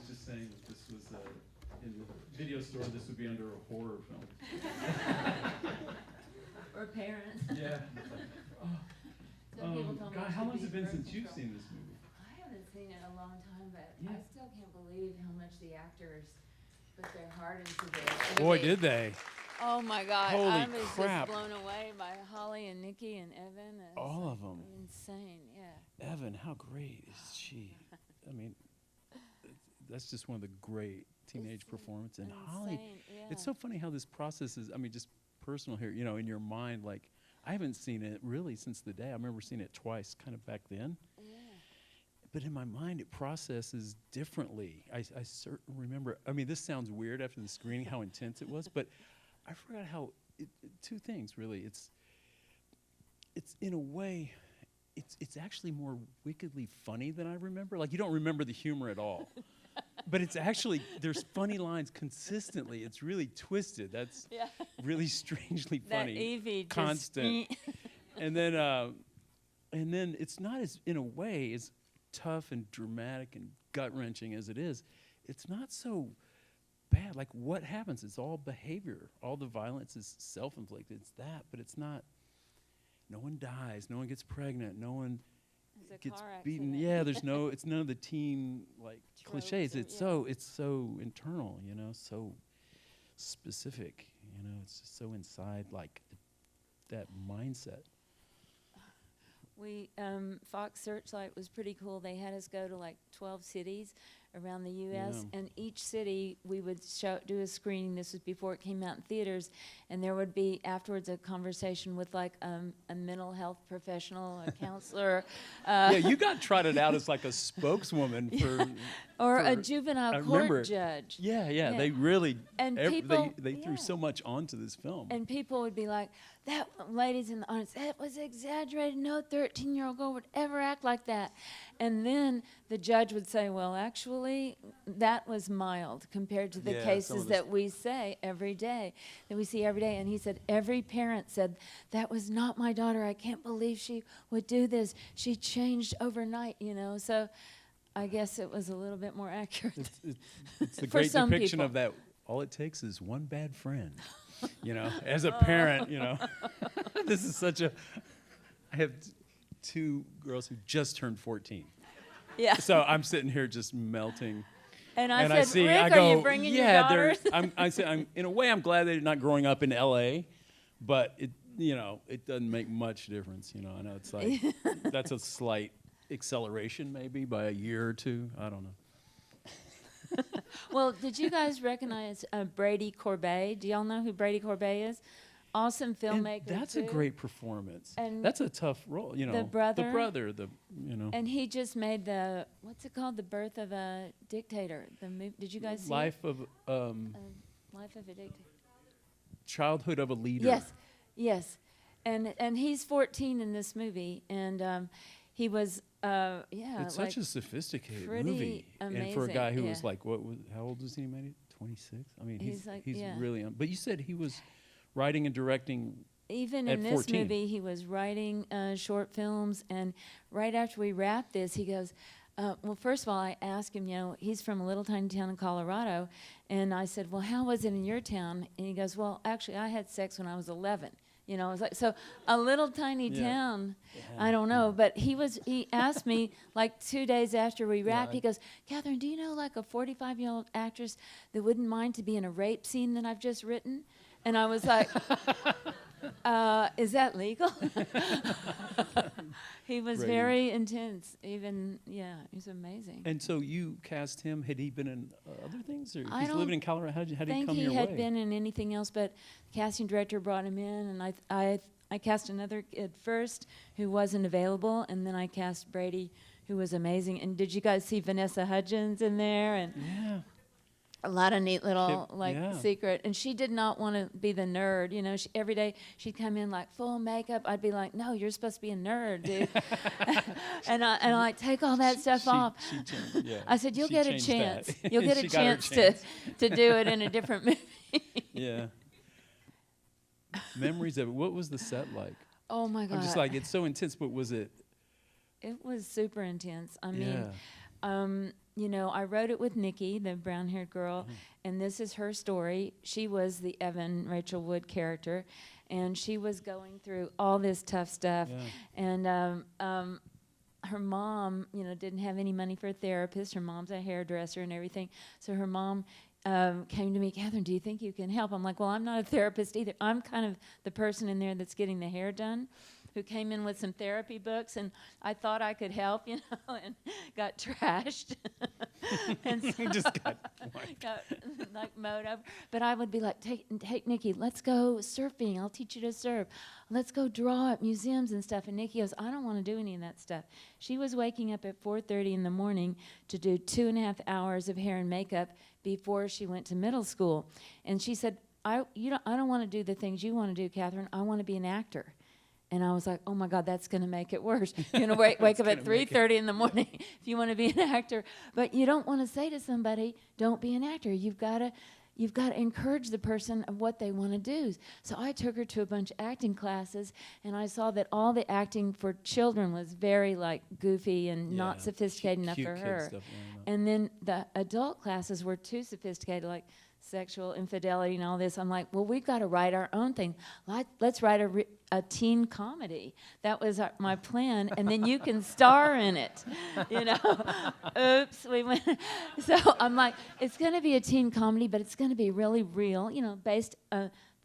was just saying that this was in the video store. This would be under a horror film. Or parent. Yeah. Some people told me God, it how should long has be it been birth since you've control. seen this movie? I haven't seen it in a long time, but Yeah. I still can't believe how much the actors put their heart into this. I mean, Boy, did they. Oh my God! Holy I was crap. just blown away by Holly and Nikki and Evan. It's All of them. insane, yeah. Evan, how great is she? I mean, that's just one of the great teenage It's performances. And insane, Holly, yeah. it's so funny how this process is, I mean, just personal here, you know, in your mind, like, I haven't seen it really since the day. I remember seeing it twice kind of back then. Yeah. But in my mind, it processes differently. I certainly remember, I mean, this sounds weird after the screening, how intense it was, but I forgot how, two things really. It's in a way, it's actually more wickedly funny than I remember. Like, you don't remember the humor at all. But it's actually, there's funny lines consistently. It's really twisted. That's Yeah. really strangely funny. That Evie just constant. and then it's not as, in a way, as tough and dramatic and gut-wrenching as it is. It's not so bad. Like, what happens? It's all behavior. All the violence is self-inflicted. It's that, but it's not. No one dies. No one gets pregnant. No one gets beaten. Yeah, there's no. It's none of the teen like cliches. It's so internal. You know, so specific. You know, it's just so inside like that mindset. We Fox Searchlight was pretty cool. They had us go to like 12 cities around the U.S. Yeah. and each city we would do a screening. This was before it came out in theaters, and there would be afterwards a conversation with like a mental health professional, a counselor. Yeah, you got trotted out as like a spokeswoman for. Or for a juvenile court judge. Yeah, they really. And they people, threw so much onto this film. And people would be like, that ladies in the audience, that was exaggerated. No 13-year-old girl would ever act like that. And then the judge would say, well, actually, that was mild compared to the cases that we say every day, that we see every day. And he said, every parent said, that was not my daughter. I can't believe she would do this. She changed overnight, you know. So I guess it was a little bit more accurate. It's the great depiction of that. All it takes is one bad friend, you know. As a parent, you know, this is such a. I have two girls who just turned 14. Yeah. So I'm sitting here just melting. And I said, see, Rick, I go, are you bringing your daughters? I say, I'm in a way, I'm glad they're not growing up in L.A., but it, you know, it doesn't make much difference. You know, I know it's like that's a slight acceleration maybe by a year or two. I don't know. Well, did you guys recognize Brady Corbet? Do y'all know who Brady Corbet is? Awesome filmmaker. And that's too. a great performance. And that's a tough role, you know. the brother, you know. And he just made the, what's it called? The Birth of a Dictator. The movie. Did you guys see Life it? of Life of a Dictator. Childhood of a Leader. Yes. And he's 14 in this movie, and he was It's like such a sophisticated pretty movie, amazing, and for a guy who yeah. was like, how old was he? He made it 26. I mean, He's like, he's yeah. really. But you said he was writing and directing. Even at in this 14. movie, he was writing short films, and right after we wrapped this, he goes, well, first of all, I asked him, you know, he's from a little tiny town in Colorado, and I said, well, how was it in your town? And he goes, well, actually, I had sex when I was 11. You know, it's like, so a little tiny town, I don't know, but he asked me like 2 days after we wrapped, he goes, Catherine, do you know like a 45-year-old actress that wouldn't mind to be in a rape scene that I've just written? And I was like, is that legal? He was very intense, even, he's amazing. And so you cast him. Had he been in other things? Or I he's don't living in Colorado. How did he come your way? I think he had been in anything else, but the casting director brought him in, and I cast another kid first who wasn't available, and then I cast Brady, who was amazing. And did you guys see Vanessa Hudgens in there? And yeah. A lot of neat little secret, and she did not want to be the nerd. You know, every day she'd come in like full makeup. I'd be like, "No, you're supposed to be a nerd, dude." and I like take all that stuff off. I said, "You'll get a chance. You'll get a chance to do it in a different movie." Yeah. Memories of it. What was the set like? Oh my God! I'm just like, it's so intense, but was it? It was super intense. I mean. you know, I wrote it with Nikki, the brown-haired girl, and this is her story. She was the Evan Rachel Wood character, and she was going through all this tough stuff. Yeah. And her mom, you know, didn't have any money for a therapist. Her mom's a hairdresser and everything. So her mom came to me, Catherine, do you think you can help? I'm like, well, I'm not a therapist either. I'm kind of the person in there that's getting the hair done, who came in with some therapy books, and I thought I could help, you know, and got trashed. And so Just got like mowed over. But I would be like, take Nikki, let's go surfing. I'll teach you to surf. Let's go draw at museums and stuff. And Nikki goes, I don't want to do any of that stuff. She was waking up at 4:30 in the morning to do 2.5 hours of hair and makeup before she went to middle school. And she said, I don't want to do the things you want to do, Catherine. I want to be an actor. And I was like, oh my God, that's going to make it worse. You're going to wake up at 3:30 in the morning if you want to be an actor. But you don't want to say to somebody, don't be an actor. You've got to encourage the person of what they want to do. So I took her to a bunch of acting classes, and I saw that all the acting for children was very like goofy and not sophisticated enough for her. And then the adult classes were too sophisticated, like sexual infidelity and all this. I'm like, well, we've got to write our own thing. Let's write a teen comedy. That was my plan, and then you can star in it. You know, oops, we went. So I'm like, it's going to be a teen comedy, but it's going to be really real. You know, based.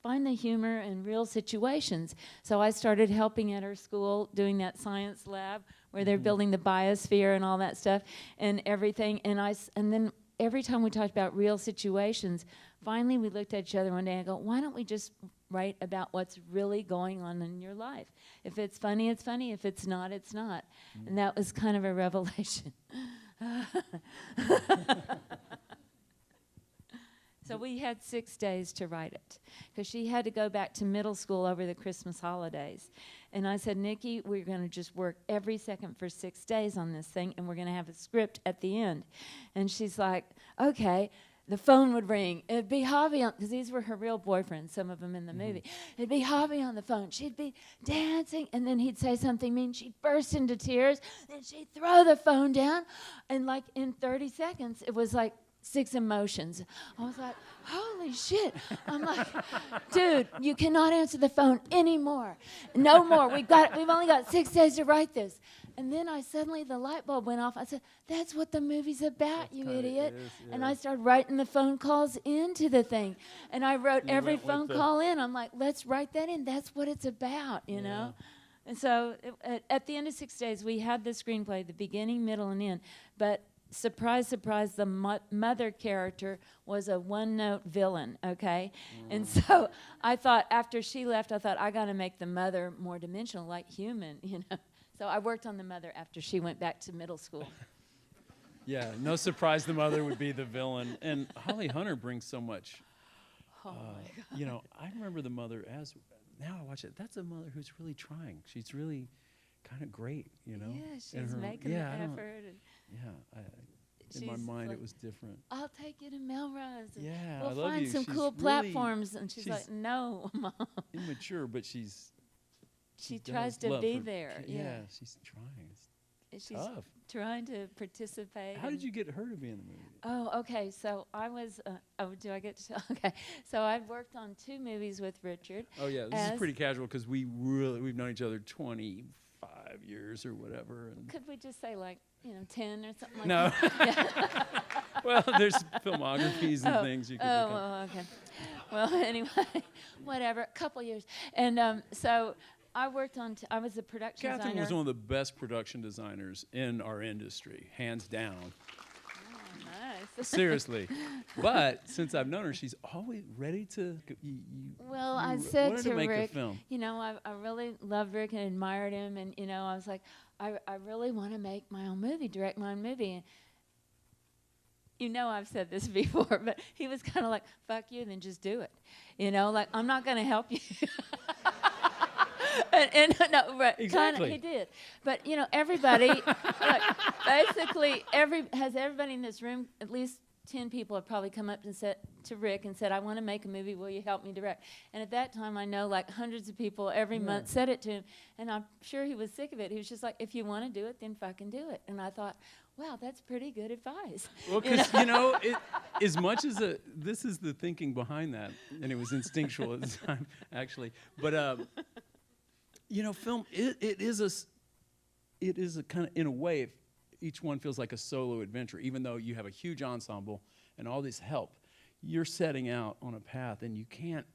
Find the humor in real situations. So I started helping at her school, doing that science lab where they're building the biosphere and all that stuff and everything. And then every time we talked about real situations, finally we looked at each other one day and I go, why don't we just write about what's really going on in your life? If it's funny, it's funny. If it's not, it's not. And that was kind of a revelation. So we had 6 days to write it because she had to go back to middle school over the Christmas holidays. And I said, Nikki, we're going to just work every second for 6 days on this thing, and we're going to have a script at the end. And she's like, okay. The phone would ring. It'd be Javi on, because these were her real boyfriends, some of them in the movie. It'd be Javi on the phone. She'd be dancing, and then he'd say something mean. She'd burst into tears, then she'd throw the phone down. And like in 30 seconds, it was like 6 emotions. I was like, holy shit. I'm like, dude, you cannot answer the phone anymore. No more. We've only got 6 days to write this. And then suddenly the light bulb went off. I said, that's what the movie's about, you idiot. And I started writing the phone calls into the thing. And I wrote every phone call in. I'm like, let's write that in. That's what it's about, you know. And so at the end of 6 days, we had the screenplay, the beginning, middle, and end. But surprise, surprise, the mother character was a one-note villain, okay? And so I thought, after she left, I thought, I got to make the mother more dimensional, like human, you know? So I worked on the mother after she went back to middle school. Yeah, no surprise the mother would be the villain. And Holly Hunter brings so much. Oh, my God. You know, I remember the mother as, now I watch it, that's a mother who's really trying. She's really kind of great, you know? Yeah, she's making the effort. In my mind, it was different. I'll take you to Melrose. Yeah, we'll I love find you. some She's cool really, platforms. And she's like, no, Mom. Immature, but she tries to be there. Yeah, she's trying. It's she's tough. trying to participate. How did you get her to be in the movie? Oh, okay. So I was. Do I get to tell? Okay. So I've worked on 2 movies with Richard. Oh yeah, this is pretty casual because we've known each other 25 years or whatever. And could we just say 10 or something like no. that? Well, there's filmographies and things you could look up. Well, okay. Well, anyway, whatever. A couple years, and so. I worked on. I was a production designer. Catherine was one of the best production designers in our industry, hands down. Oh, nice. Seriously. But since I've known her, she's always ready to. Well, I said to make Rick, a film. you know, I really loved Rick and admired him, and you know, I was like, I really want to make my own movie, direct my own movie. And you know, I've said this before, but he was kind of like, "Fuck you," and then just do it. You know, like I'm not going to help you. And no, right, exactly. He did, but you know, everybody, like, basically, everybody in this room, at least 10 people have probably come up and said to Rick and said, "I want to make a movie. Will you help me direct?" And at that time, I know like hundreds of people every month said it to him, and I'm sure he was sick of it. He was just like, "If you want to do it, then fucking do it." And I thought, wow, that's pretty good advice. Well, because, you know, as much as this is the thinking behind that, and it was instinctual at the time, actually. But, you know, film, it is a kind of, in a way, each one feels like a solo adventure, even though you have a huge ensemble and all this help. You're setting out on a path, and you can't,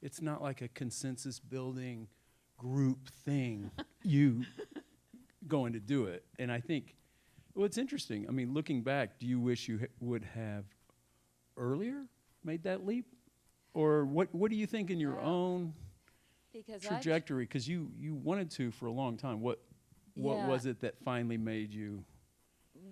it's not like a consensus building group thing. You going to do it. And I think, well, it's interesting. I mean, looking back, do you wish you would have earlier made that leap? Or what do you think in your own trajectory? Because you wanted to for a long time. What was it that finally made you?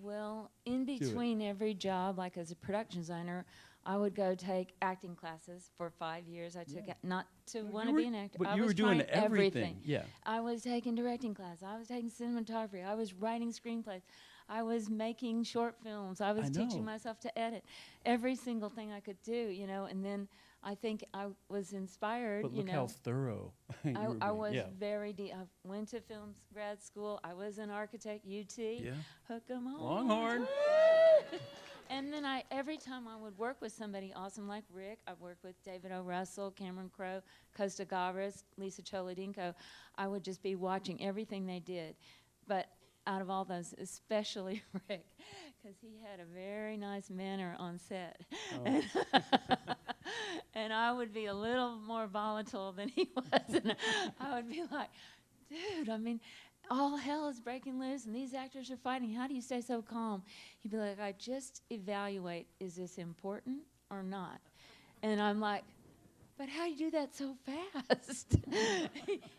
Well, in between every job, like as a production designer, I would go take acting classes for 5 years. I took not to want to be an actor. But I you was were doing trying everything. Yeah. I was taking directing class. I was taking cinematography. I was writing screenplays. I was making short films. I was teaching myself to edit. Every single thing I could do, you know. And then I think I was inspired. But look how thorough. I was very deep. I went to film grad school. I was an architect, UT. Yeah. Hook 'em on. Longhorn. And then every time I would work with somebody awesome like Rick, I worked with David O. Russell, Cameron Crowe, Costa Gavras, Lisa Cholodinko. I would just be watching everything they did. But out of all those, especially Rick, because he had a very nice manner on set. Oh. And I would be a little more volatile than he was. And I would be like, dude, I mean, all hell is breaking loose and these actors are fighting. How do you stay so calm? He'd be like, I just evaluate, is this important or not? And I'm like, but how do you do that so fast?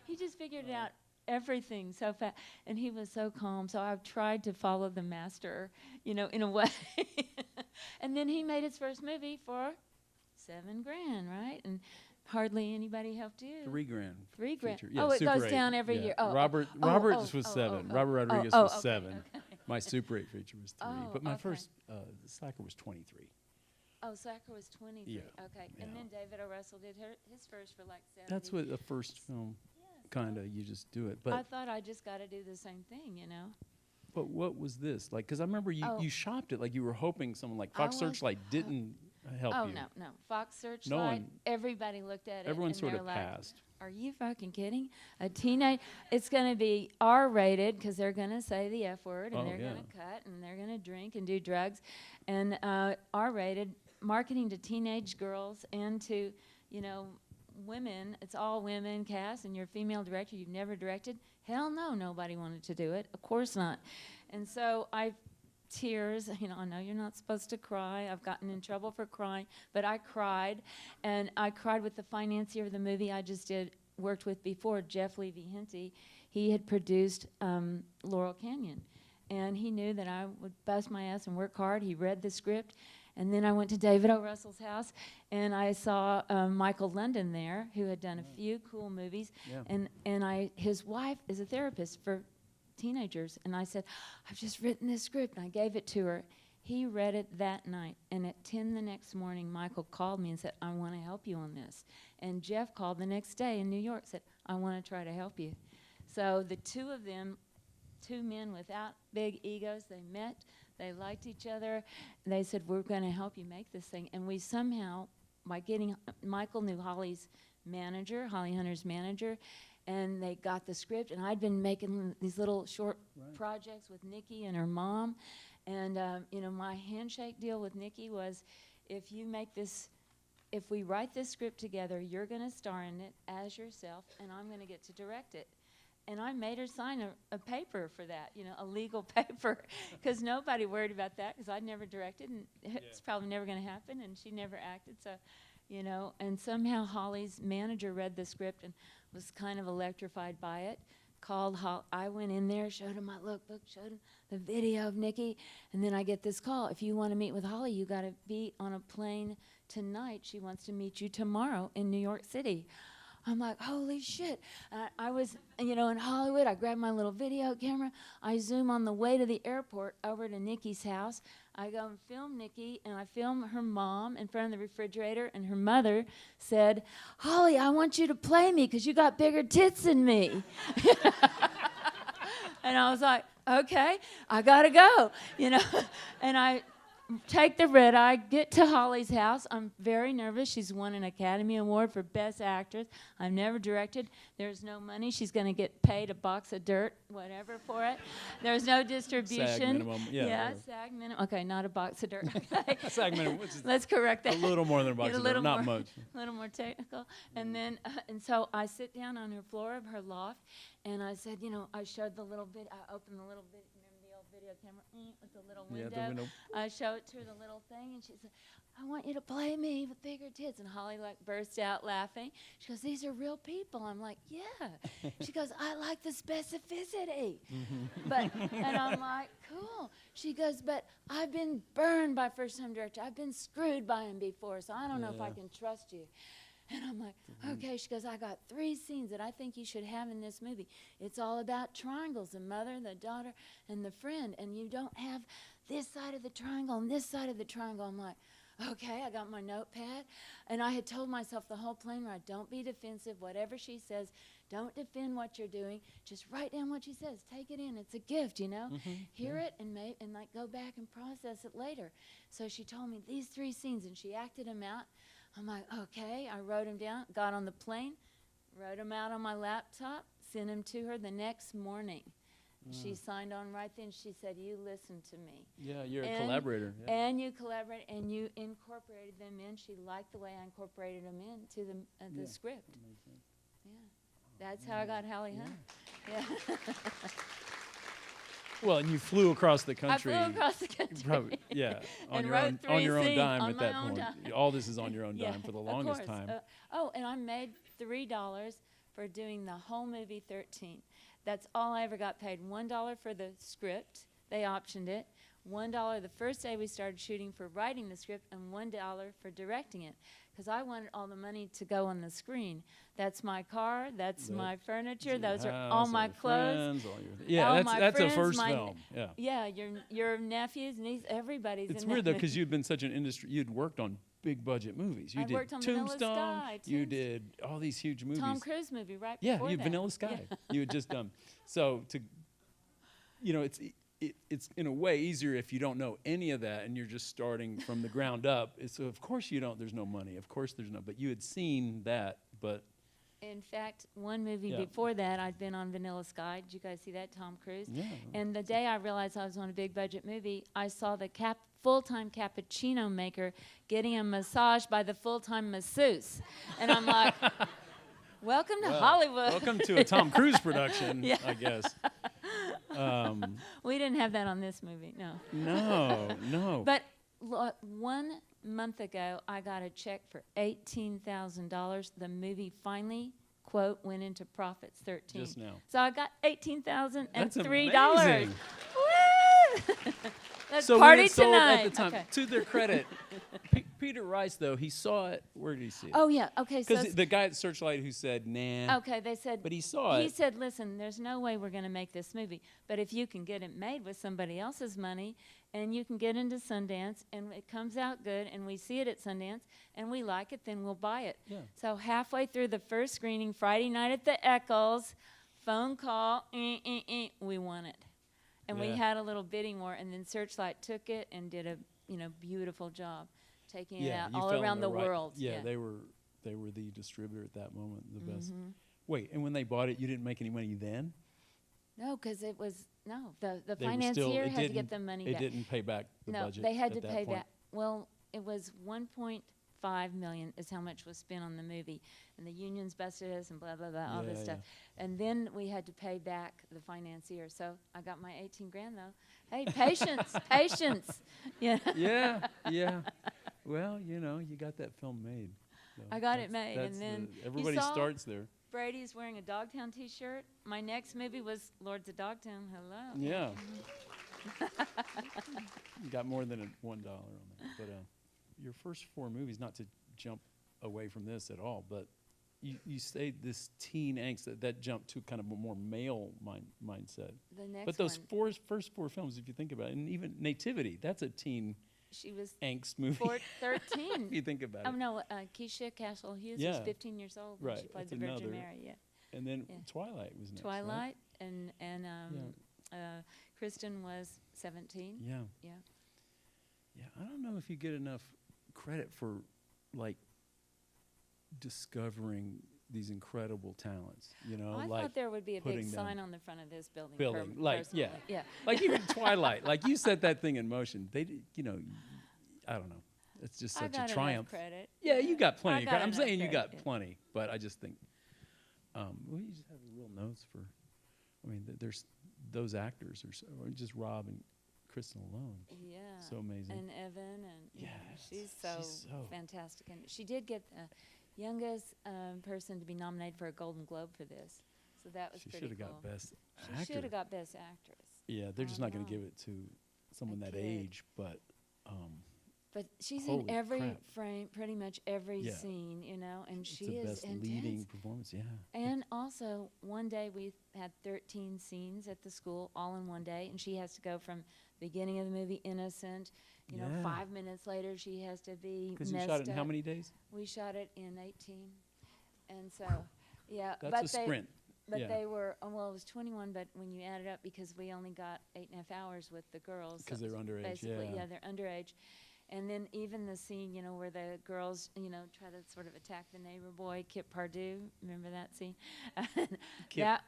He just figured out everything so fast. And he was so calm. So I've tried to follow the master, you know, in a way. And then he made his first movie for $7 grand, right? And hardly anybody helped you. $3 grand. $3 grand. Feature. Yeah, it Super goes 8. down every year. Oh, Robert was 7. Robert Rodriguez was 7. Okay. My Super 8 feature was 3. But my first Slacker was 23. Oh, Slacker was 23. Yeah. Okay. Yeah. And then David O. Russell did his first for like 70. That's what the first film kind of, you just do it. But I thought I just got to do the same thing, you know. But what was this? Like, because I remember you shopped it like you were hoping someone like Fox Searchlight didn't help you. Oh, no. Fox Searchlight, everybody looked at it. Everyone and sort of like, passed. Are you fucking kidding? A teenage, it's going to be R-rated because they're going to say the F word and they're going to cut and they're going to drink and do drugs. And R-rated, marketing to teenage girls and to, you know, women. It's all women cast and you're a female director. You've never directed. Hell no, nobody wanted to do it. Of course not. And so tears, you know, I know you're not supposed to cry. I've gotten in trouble for crying, but I cried. And I cried with the financier of the movie I just worked with before, Jeff Levy-Henty. He had produced Laurel Canyon. And he knew that I would bust my ass and work hard. He read the script. And then I went to David O. Russell's house, and I saw Michael London there, who had done a few cool movies. Yeah. And his wife is a therapist for teenagers. And I said, I've just written this script. And I gave it to her. He read it that night. And at 10 the next morning, Michael called me and said, I want to help you on this. And Jeff called the next day in New York, said, I want to try to help you. So the two of them, two men without big egos, they met. They liked each other. They said, we're going to help you make this thing. And we somehow, by getting, Michael knew Holly's manager, Holly Hunter's manager, and they got the script. And I'd been making these little short projects with Nikki and her mom. And, you know, my handshake deal with Nikki was, if we write this script together, you're going to star in it as yourself, and I'm going to get to direct it. And I made her sign a paper for that, you know, a legal paper, because nobody worried about that, because I'd never directed, and it's probably never going to happen, and she never acted, so, you know. And somehow Holly's manager read the script and was kind of electrified by it, called Holly. I went in there, showed him my lookbook, showed him the video of Nikki, and then I get this call. If you want to meet with Holly, you got to be on a plane tonight. She wants to meet you tomorrow in New York City. I'm like, holy shit. I was, you know, in Hollywood. I grabbed my little video camera. I zoom on the way to the airport over to Nikki's house. I go and film Nikki, and I film her mom in front of the refrigerator, and her mother said, Holly, I want you to play me because you got bigger tits than me. And I was like, okay, I gotta go, you know. And I take the red eye, get to Holly's house. I'm very nervous. She's won an Academy Award for Best Actress. I've never directed. There's no money. She's going to get paid a box of dirt, whatever, for it. There's no distribution. SAG minimum. Yeah, SAG minimum. Okay, not a box of dirt. Okay. SAG minimum, which is Let's correct that. a little more than a box Get a of dirt, little not more- much. A little more technical. And then, and so I sit down on her floor of her loft, and I said, you know, I showed the little bit, I opened the little bit, remember the old video camera with the little Yeah, window? the window. I show it to her, the little thing, and she said, I want you to play me with bigger tits. And Holly like burst out laughing. She goes, these are real people. I'm like, yeah. She goes, I like the specificity. But, and I'm like, cool. She goes, but I've been burned by first-time director. I've been screwed by him before, so I don't know if I can trust you. And I'm like, okay. She goes, I got 3 scenes that I think you should have in this movie. It's all about triangles, the mother, the daughter, and the friend. And you don't have this side of the triangle and this side of the triangle. I'm like, okay, I got my notepad. And I had told myself the whole plane ride, don't be defensive. Whatever she says, don't defend what you're doing. Just write down what she says. Take it in. It's a gift, you know. Hear it and like go back and process it later. So she told me these 3 scenes, and she acted them out. I'm like, okay. I wrote them down, got on the plane, wrote them out on my laptop, sent them to her the next morning. She signed on right then. She said, you listen to me. Yeah, you're a And- collaborator. Yeah. And you collaborated, and you incorporated them in. She liked the way I incorporated them into the script. Yeah. That's how I got Hallie Hunt. Yeah. Well, and you flew across the I country. flew across the country. Probably, yeah, on And your wrote own, 3 on your own scenes dime on at my that own point. dime. All this is on your own Yeah, dime for the of longest course. time. Oh, and I made $3 for doing the whole movie 13. That's all I ever got paid. $1 for the script. They optioned it. $1 the first day we started shooting for writing the script, and $1 for directing it. Because I wanted all the money to go on the screen. That's my car. That's my furniture. Those are all my clothes. Friends, yeah, all that's my that's friends, a first my film. Yeah. Yeah, your nephews, nieces, everybody's It's in weird that though, because movie. you'd been such an industry. You'd worked on big budget movies. You I'd did worked on Vanilla Tombstone. Sky, You did all these huge movies. Tom Cruise movie right Yeah, before you that. Vanilla Sky. You had just done. So to, you know, it's in a way easier if you don't know any of that and you're just starting from the ground up. So of course you don't. There's no money. Of course there's no. But you had seen that. But In fact, one movie Yeah. before that, I'd been on Vanilla Sky. Did you guys see that, Tom Cruise? yeah. And the day I realized I was on a big budget movie, I saw the full-time cappuccino maker getting a massage by the full-time masseuse. And I'm like, welcome to Well, Hollywood. Welcome to a Tom Cruise production, Yeah. I guess. We didn't have that on this movie, no. No. But 1 month ago, I got a check for $18,000. The movie finally, quote, went into profits 13. Just now. So I got $18,003. That's amazing. Woo! Let's So when party it sold tonight. at the time, Okay. to their credit, Peter Rice though he saw it. Where did he see it? Oh yeah. Okay. So Because the guy at Searchlight who said nah. okay, they said. But he saw He it. said, "Listen, there's no way we're going to make this movie, but if you can get it made with somebody else's money, and you can get into Sundance, and it comes out good, and we see it at Sundance, and we like it, then we'll buy it." Yeah. So halfway through the first screening, Friday night at the Eccles, phone call, we won it, and we Yeah. had a little bidding war, and then Searchlight took it and did a beautiful job taking it out you all fell in around the right- world. Yeah, they were the distributor at that moment, the best. Mm-hmm. Wait, and when they bought it, you didn't make any money then? No, because it was the They were financier it had to get didn't- the money It back. didn't pay back the No, budget. they had to at that pay point. back. Well, it was 1.5 million is how much was spent on the movie, and the unions busted us and blah blah blah all this Yeah, stuff, and then we had to pay back the financier. So I got my 18 grand though. Hey, patience, patience. Yeah, Yeah. Well, you got that film made. So I got it that's- made, that's and then everybody you saw starts there. Brady's wearing a Dogtown T-shirt. My next movie was Lords of Dogtown. Hello. Yeah. You got more than $1 on that. But your first 4 movies, not to jump away from this at all, but you stayed this teen angst that jumped to kind of a more male mindset. The next But those one, first 4 films, if you think about it, and even Nativity, that's a teen she was angst movie. 13. if you think about Oh it. no, Keisha Castle Hughes was Yeah. 15 years old when she Right, played that's the Virgin another- Mary. Yeah, And then Yeah. Twilight was next. right? Twilight and Kristen was 17. Yeah. Yeah. Yeah, I don't know if you get enough credit for, like, discovering these incredible talents, you know, I like thought there would be a big putting them- sign on the front of this building. like, personally. yeah. Yeah. like even Twilight, like you set that thing in motion. They, you know, I don't know. It's just I such got a triumph. enough credit. Yeah, you got I plenty of got credit. I'm enough saying you credit, got yeah. plenty, but I just think, well, you just have real notes for, I mean, there's those actors, or just Rob and Kristen alone. Yeah. So amazing. And Evan, and you know, Yes, she's she's so- fantastic. And she did get the youngest person to be nominated for a Golden Globe for this. So that was She pretty should have cool. got Best She Actor. should have got Best Actress. Yeah, they're just I not going to know. give it to someone A that kid. age, but But she's Holy in every crap. frame, pretty much every Yeah. scene, you know, and it's she the is best intense. leading performance. Yeah. And also, one day we had 13 scenes at the school, all in one day, and she has to go from beginning of the movie innocent, you know, Yeah. 5 minutes later she has to be Because you messed shot it in how up. many days? We shot it in 18, and so, yeah. That's but a sprint. But Yeah. they were, well, it was 21, but when you add it up, because we only got 8.5 hours with the girls. so 'Cause they were it's underage, basically, yeah. yeah, they're underage. And then even the scene, you know, where the girls, you know, try to sort of attack the neighbor boy, Kip Pardue. Remember that scene? Kip. That,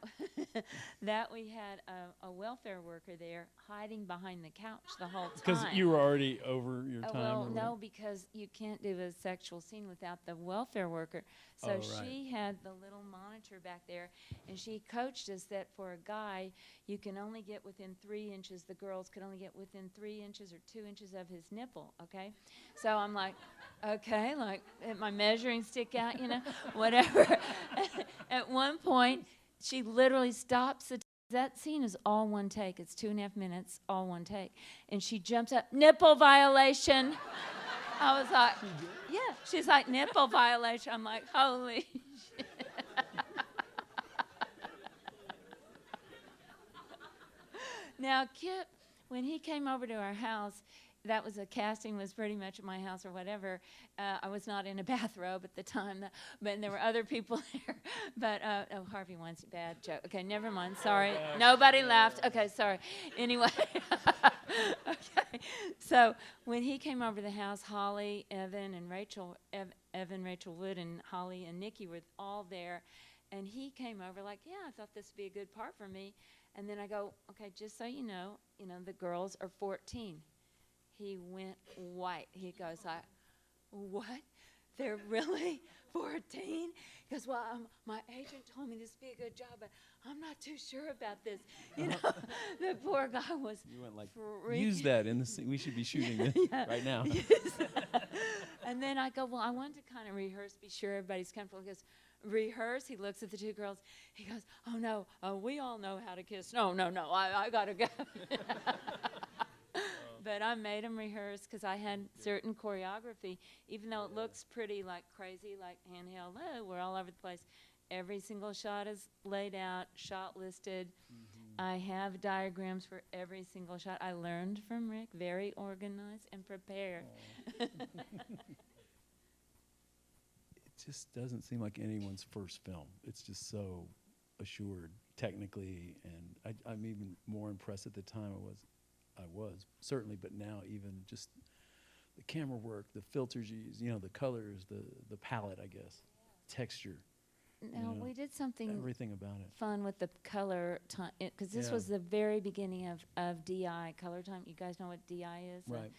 that we had a welfare worker there hiding behind the couch the whole time. Because you were already over your time. Well, or no, whatever? because you can't do a sexual scene without the welfare worker. So Oh, right. she had the little monitor back there, and she coached us that for a guy, you can only get within 3 inches. The girls could only get within 3 inches or 2 inches of his nipple. Okay, so I'm like, okay, like my measuring stick out, you know, whatever. At one point, she literally stops the. That scene is all one take. It's 2.5 minutes, all one take. And she jumps up, nipple violation. I was like, yeah. She's like, nipple violation. I'm like, holy shit. Now, Kip, when he came over to our house, that was a casting, was pretty much at my house or whatever. I was not in a bathrobe at the time, but there were other people there. But, oh, Harvey Weinstein, bad joke. Okay, never mind, sorry. Nobody laughed. Okay, sorry. Anyway, okay. So when he came over to the house, Holly, Evan, and Rachel, Evan, Rachel Wood, and Holly and Nikki were all there. And he came over like, yeah, I thought this would be a good part for me. And then I go, okay, just so you know, the girls are 14. He went white. He goes like, what? They're really 14? He goes, well, my agent told me this would be a good job, but I'm not too sure about this. You know, the poor guy was You went like, freaking- use that in the scene. We should be shooting this Yeah. right now. Yes. And then I go, well, I wanted to kind of rehearse, be sure everybody's comfortable. He goes, rehearse? He looks at the two girls. He goes, oh, no, we all know how to kiss. No, I got to go. But I made him rehearse because I had certain choreography, even though it looks pretty like crazy, like handheld, we're all over the place. Every single shot is laid out, shot listed. I have diagrams for every single shot. I learned from Rick, very organized and prepared. It just doesn't seem like anyone's first film. It's just so assured technically, and I'm even more impressed at the time I was certainly, but now even just the camera work, the filters you use, the colors, the palette, I guess, texture, Now, we did something everything about it. fun with the color time, because this Yeah. was the very beginning of DI, color time. You guys know what DI is? Right.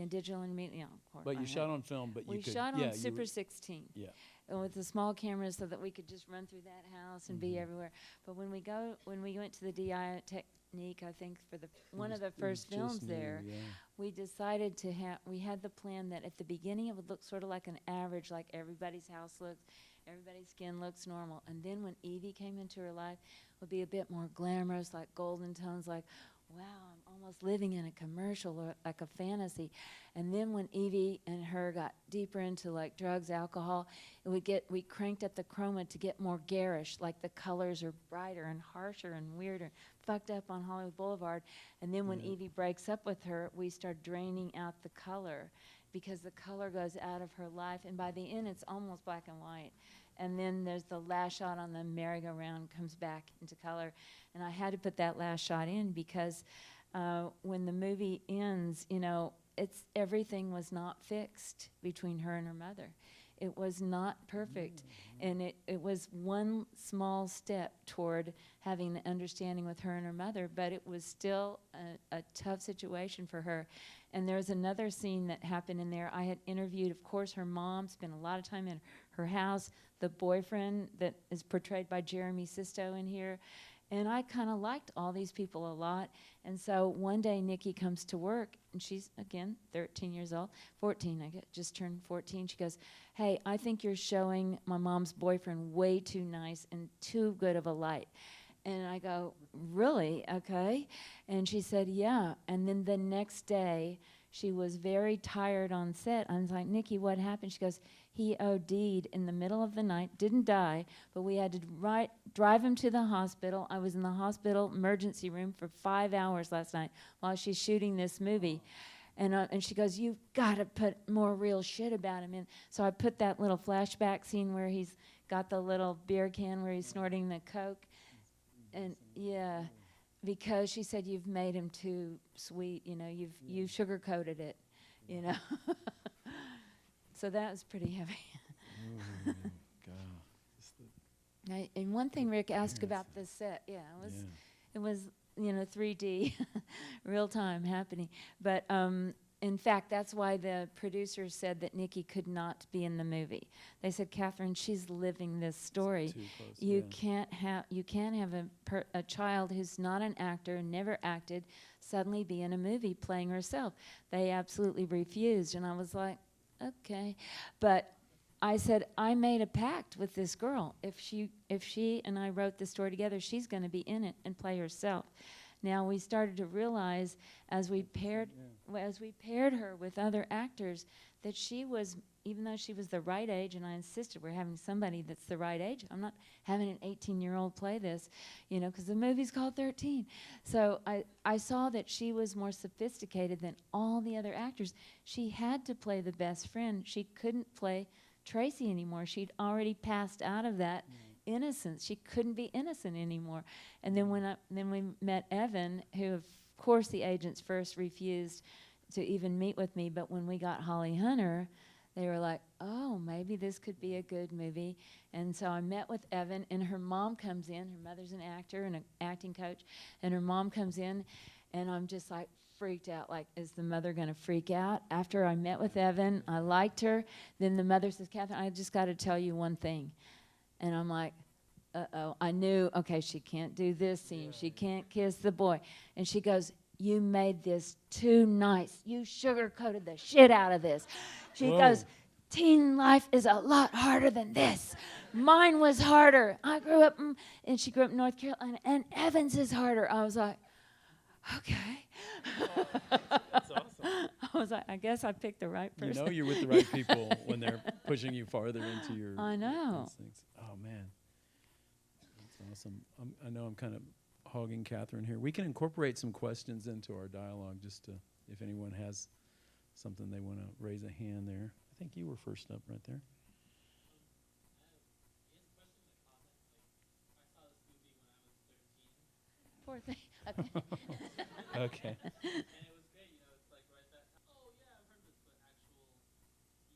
Digital and media, of course. But I you know. shot on film, but We you could, shot on yeah, Super 16. Yeah. With the small cameras so that we could just run through that house and be Mhm. everywhere. But when we went to the DI technique, I think for one of the It was first films just new, there, yeah. we decided we had the plan that at the beginning it would look sort of like an average, like everybody's house looks, everybody's skin looks normal. And then when Evie came into her life, it would be a bit more glamorous, like golden tones, like, wow, I'm almost living in a commercial or like a fantasy. And then when Evie and her got deeper into like drugs, alcohol, we cranked up the chroma to get more garish, like the colors are brighter and harsher and weirder, fucked up on Hollywood Boulevard. And then when Yeah. Evie breaks up with her, we start draining out the color because the color goes out of her life. And by the end, it's almost black and white. And then there's the last shot on the merry-go-round comes back into color. And I had to put that last shot in because when the movie ends, you know, everything was not fixed between her and her mother. It was not perfect, and it was one small step toward having an understanding with her and her mother, but it was still a tough situation for her. And there's another scene that happened in there. I had interviewed, of course, her mom, spent a lot of time in her house, the boyfriend that is portrayed by Jeremy Sisto in here, and I kind of liked all these people a lot. And so one day Nikki comes to work, and she's, again, 13 years old, 14, I just turned 14. She goes, hey, I think you're showing my mom's boyfriend way too nice and too good of a light. And I go, really? Okay. And she said, yeah. And then the next day, she was very tired on set. I was like, Nikki, what happened? She goes, he OD'd in the middle of the night, didn't die, but we had to drive him to the hospital. I was in the hospital emergency room for 5 hours last night while she's shooting this movie. And she goes, you've got to put more real shit about him in. So I put that little flashback scene where he's got the little beer can where he's snorting the Coke. And yeah, because she said, you've made him too sweet, you know, you've sugar-coated it, you know. So that was pretty heavy. Oh, God. And one thing Rick asked about the set, it was, you know, 3D, real time happening. But in fact, that's why the producers said that Nikki could not be in the movie. They said, Catherine, she's living this story. Too close, You can't have a child who's not an actor, never acted, suddenly be in a movie playing herself. They absolutely refused, and I was like, okay. But I said, I made a pact with this girl. If she and I wrote the story together, she's going to be in it and play herself. Now we started to realize as we paired her with other actors that she was, even though she was the right age, and I insisted we're having somebody that's the right age. I'm not having an 18-year-old play this, you know, because the movie's called 13. So I saw that she was more sophisticated than all the other actors. She had to play the best friend. She couldn't play Tracy anymore. She'd already passed out of that innocence. She couldn't be innocent anymore. And then then we met Evan, who of course the agents first refused to even meet with me, but when we got Holly Hunter, they were like, oh, maybe this could be a good movie. And so I met with Evan, and her mom comes in. Her mother's an actor and an acting coach, and her mom comes in, and I'm just like freaked out, like, is the mother going to freak out? After I met with Evan, I liked her. Then the mother says, Catherine, I just got to tell you one thing. And I'm like, uh-oh. I knew, okay, she can't do this scene. She can't kiss the boy. And she goes, you made this too nice. You sugar-coated the shit out of this. She goes, teen life is a lot harder than this. Mine was harder. I grew up, and she grew up in North Carolina, and Evans is harder. I was like, okay. That's awesome. I was like, I guess I picked the right person. You know you're with the right people when they're pushing you farther into your I know. instincts. Oh, man. That's awesome. I know I'm kind of hogging Catherine here. We can incorporate some questions into our dialogue just to, if anyone has something they want to raise a hand there. I think you were first up right there. Poor thing. Okay. And it was great, you know, it's like right back, oh yeah, I've heard this, but actual people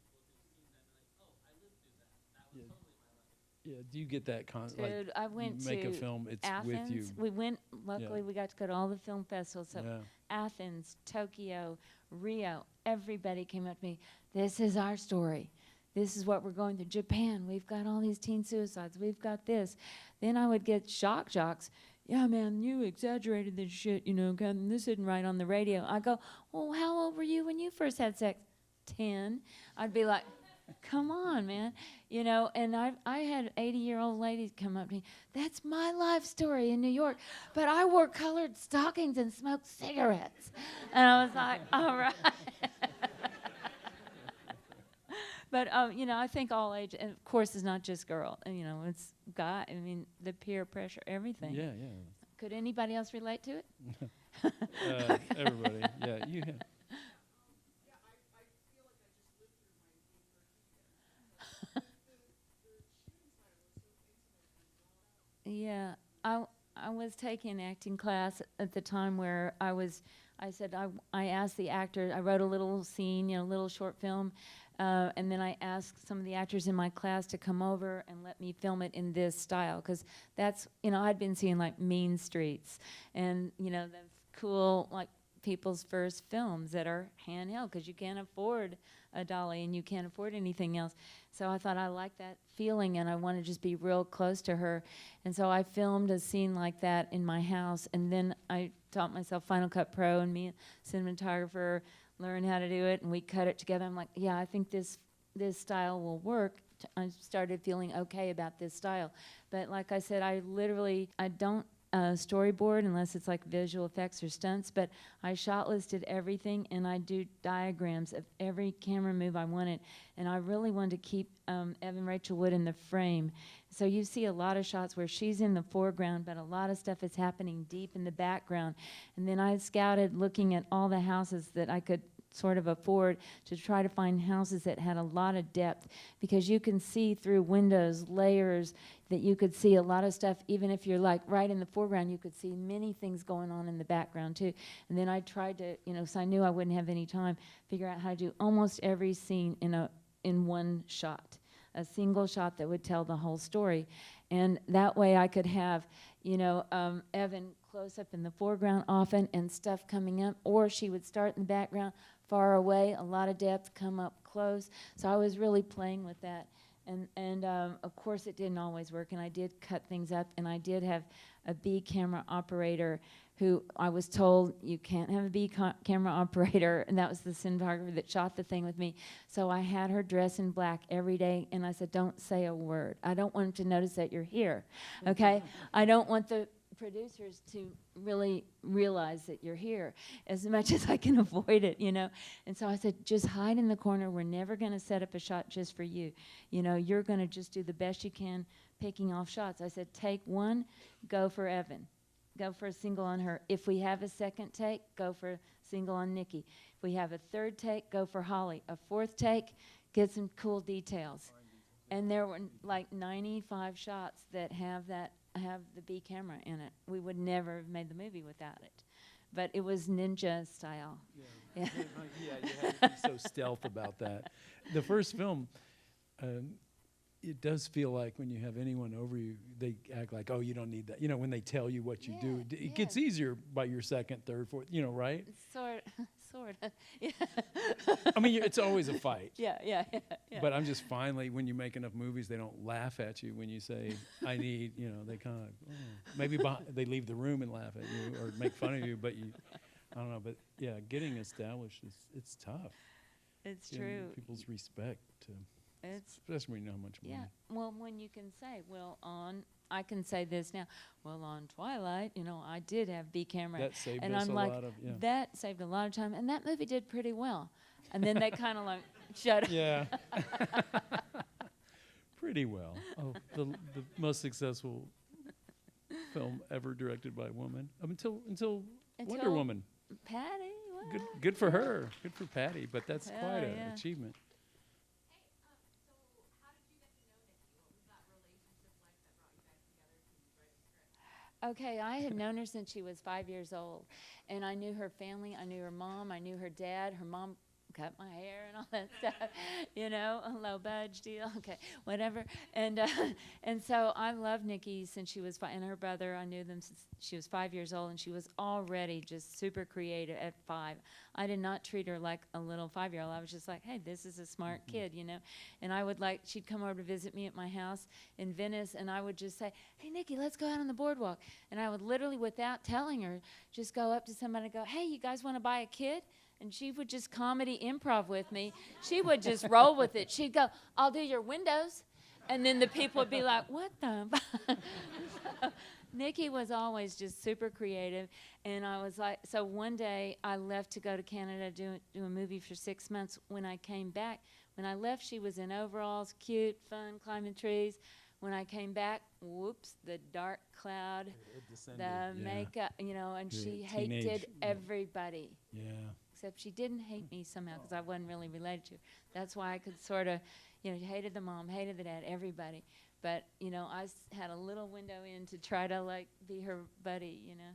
who've seen that, like, oh, I lived through that. That was totally my life. Yeah, do you get that Dude, I went you make to a film, it's Athens. with you. We went, luckily we got to go to all the film festivals. So Yeah. Athens, Tokyo, Rio, everybody came up to me. This is our story. This is what we're going through. Japan, we've got all these teen suicides. We've got this. Then I would get shock jocks. Yeah, man, you exaggerated this shit, you know, this isn't right on the radio. I go, well, how old were you when you first had sex? 10. I'd be like, come on, man. You know, and I had 80-year-old ladies come up to me. That's my life story in New York. But I wore colored stockings and smoked cigarettes. And I was like, all right. But, you know, I think all age, and of course it's not just girl. And, you know, it's guy. I mean, the peer pressure, everything. Yeah. Could anybody else relate to it? Everybody. Yeah, you have. Yeah, Yeah, I was taking acting class at the time where I said I asked the actor, I wrote a little scene, a little short film, and then I asked some of the actors in my class to come over and let me film it in this style, because that's, I'd been seeing like Mean Streets and, the cool, like, people's first films that are handheld, because you can't afford a dolly and you can't afford anything else. So I thought I liked that feeling and I want to just be real close to her. And so I filmed a scene like that in my house, and then I taught myself Final Cut Pro, and me, cinematographer, learned how to do it, and we cut it together. I'm like, yeah, I think this style will work. I started feeling okay about this style. But like I said, I don't storyboard unless it's like visual effects or stunts, but I shot listed everything, and I do diagrams of every camera move I wanted, and I really wanted to keep Evan Rachel Wood in the frame. So you see a lot of shots where she's in the foreground, but a lot of stuff is happening deep in the background. And then I scouted looking at all the houses that I could sort of afford to try to find houses that had a lot of depth, because you can see through windows, layers, that you could see a lot of stuff. Even if you're like right in the foreground, you could see many things going on in the background too. And then I tried to, so I knew I wouldn't have any time, figure out how to do almost every scene in one shot, a single shot that would tell the whole story. And that way I could have, Evan close up in the foreground often and stuff coming up, or she would start in the background far away, a lot of depth, come up close. So I was really playing with that. And of course it didn't always work, and I did cut things up, and I did have a B camera operator who I was told, you can't have a B camera operator, and that was the cinematographer that shot the thing with me. So I had her dress in black every day, and I said, don't say a word. I don't want them to notice that you're here, okay? I don't want the producers to really realize that you're here as much as I can avoid it, And so I said, just hide in the corner. We're never going to set up a shot just for you. You're going to just do the best you can picking off shots. I said, take one, go for Evan. Go for a single on her. If we have a second take, go for a single on Nikki. If we have a third take, go for Holly. A fourth take, get some cool details. And there were like 95 shots that have the B camera in it. We would never have made the movie without it. But it was ninja style. Yeah, you had to be so stealth about that. The first film, it does feel like when you have anyone over you, they act like, oh, you don't need that. When they tell you what you do, it gets easier by your second, third, fourth, right? Sort of. Yeah. I mean, it's always a fight. Yeah. But I'm just finally, when you make enough movies, they don't laugh at you when you say, I need, they kind of, maybe they leave the room and laugh at you or make fun of you, but I don't know. But yeah, getting established, it's tough. It's Getting true. people's respect, especially when you know how much money. Yeah, well, when you can say, I can say this now, well, on Twilight, I did have B camera. That saved and us I'm a like, lot of, that saved a lot of time, and that movie did pretty well. And then they kind of like, shut up. Yeah. Pretty well. Oh, the most successful film ever directed by a woman until Wonder Woman. Patty, what? Good for her. Good for Patty, but that's quite an achievement. Okay, I had known her since she was 5 years old, and I knew her family, I knew her mom, I knew her dad. Her mom cut my hair and all that stuff, a low budge deal, okay, whatever. And so I loved Nikki since she was 5, and her brother, I knew them since she was 5 years old, and she was already just super creative at 5. I did not treat her like a little 5-year-old. I was just like, hey, this is a smart kid, And I would she'd come over to visit me at my house in Venice, and I would just say, hey, Nikki, let's go out on the boardwalk. And I would literally, without telling her, just go up to somebody and go, hey, you guys want to buy a kid? And she would just comedy improv with me. She would just roll with it. She'd go, I'll do your windows. And then the people would be like, what the? So, Nikki was always just super creative. And I was like, so one day I left to go to Canada to do a movie for 6 months. When I came back, when I left, she was in overalls, cute, fun, climbing trees. When I came back, whoops, the dark cloud, the makeup, and she hated everybody. Yeah. Except she didn't hate me somehow because I wasn't really related to her. That's why I could sort of, hated the mom, hated the dad, everybody. But, you know, I had a little window in to try to, like, be her buddy, you know.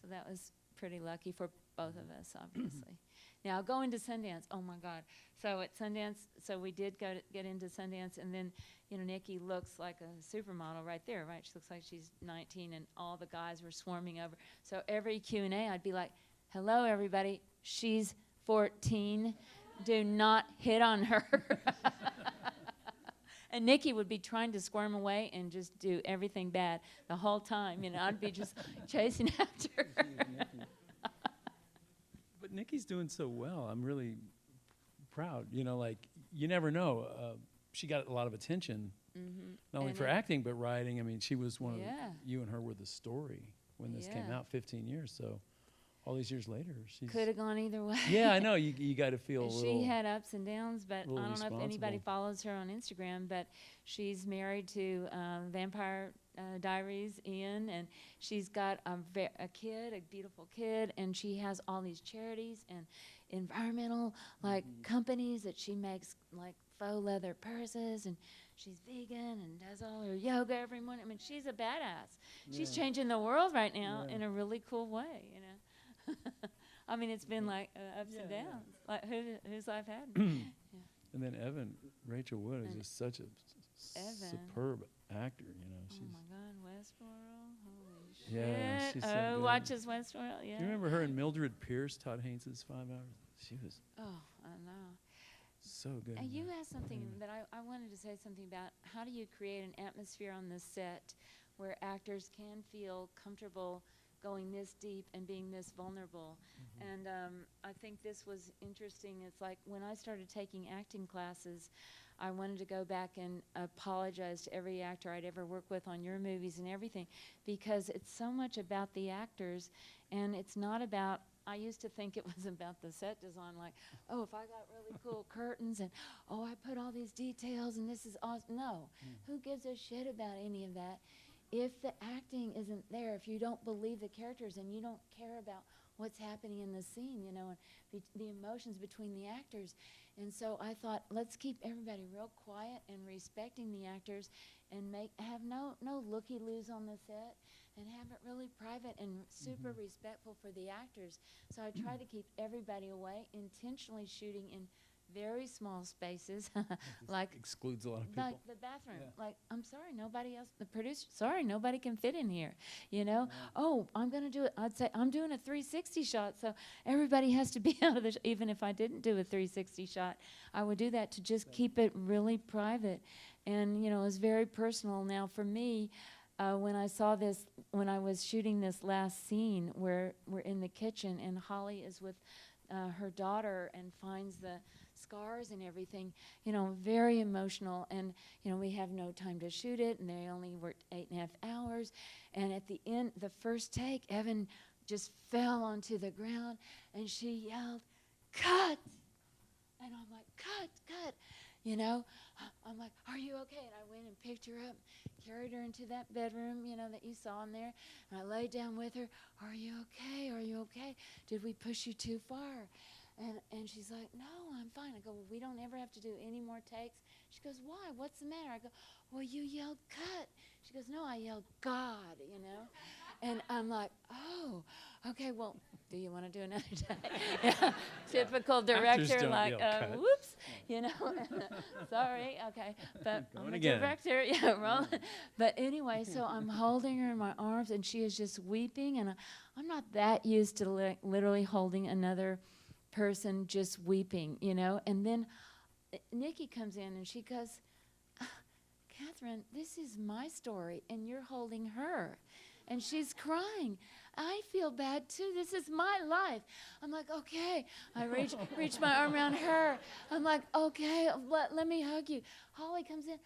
So that was pretty lucky for both of us, obviously. Now, going to Sundance, oh, my God. So at Sundance, so we did get into Sundance, and then, you know, Nikki looks like a supermodel right there, right? She looks like she's 19, and all the guys were swarming over. So every Q&A, I'd be like, hello, everybody. She's 14. Do not hit on her. And Nikki would be trying to squirm away and just do everything bad the whole time. You know, I'd be just chasing after her. But Nikki's doing so well. I'm really proud. You know, like, you never know. She got a lot of attention, not only And for it- acting, but writing. I mean, she was one of Yeah. you and her were the story when this came Yeah. out 15 years. So all these years later, she's... Could have gone either way. Yeah, I know. You got to feel a little... She had ups and downs, but I little don't know if anybody responsible. follows her on Instagram, but she's married to Vampire Diaries Ian, and she's got a kid, a beautiful kid, and she has all these charities and environmental like companies that she makes like faux leather purses, and she's vegan and does all her yoga every morning. I mean, she's a badass. She's changing the world right now in a really cool way, you know. I mean, it's been like ups and downs. Like whose life hadn't? And then Evan, Rachel Wood is And just such a Evan. superb actor, you know. Oh She's, my God, Westworld! Holy shit! Yeah, she's so good. Watches Westworld. Yeah. Do you remember her and Mildred Pierce, Todd Haynes' 5 Hours? She was Oh, I know. so good. And in you that. asked something that I wanted to say something about. How do you create an atmosphere on the set where actors can feel comfortable going this deep and being this vulnerable? And I think this was interesting. It's like when I started taking acting classes, I wanted to go back and apologize to every actor I'd ever worked with on your movies and everything, because it's so much about the actors, and it's not about, I used to think it was about the set design, like, oh, if I got really cool curtains and, oh, I put all these details and this is awesome. No, who gives a shit about any of that? If the acting isn't there, if you don't believe the characters and you don't care about what's happening in the scene, you know, and the emotions between the actors. And so I thought, let's keep everybody real quiet and respecting the actors, and have no looky-loos on the set, and have it really private and super respectful for the actors. So I try to keep everybody away, intentionally shooting in very small spaces, like Excludes a lot of people. like the bathroom. Like, I'm sorry, nobody else, the producer, sorry, nobody can fit in here, you know? Oh, I'm going to do it. I'd say, I'm doing a 360 shot, so everybody has to be out of the, even if I didn't do a 360 shot, I would do that to just keep it really private. And, you know, it was very personal. Now, for me, when I saw this, when I was shooting this last scene where we're in the kitchen and Holly is with her daughter and finds the scars and everything, you know, very emotional. And, you know, we have no time to shoot it, and they only worked 8.5 hours. And at the end, the first take, Evan just fell onto the ground, and she yelled, "Cut!" And I'm like, cut, you know. I'm like, are you okay? And I went and picked her up, carried her into that bedroom, you know, that you saw in there. And I laid down with her. Are you okay? Are you okay? Did we push you too far? And she's like, no, I'm fine. I go, well, we don't ever have to do any more takes. She goes, why? What's the matter? I go, well, you yelled cut. She goes, no, I yelled God, you know. And I'm like, oh, okay, well, do you want to do another take? Yeah, typical director, don't like, yell cut. whoops, you know. Sorry, okay. But I'm Going a again. director, yeah, rolling. But anyway, so I'm holding her in my arms, and she is just weeping. And I'm not that used to literally holding another person just weeping, you know. And then Nikki comes in, and she goes, Catherine, this is my story, and you're holding her. And she's crying. I feel bad too. This is my life. I'm like, okay. I reach my arm around her. I'm like, okay, let me hug you. Holly comes in.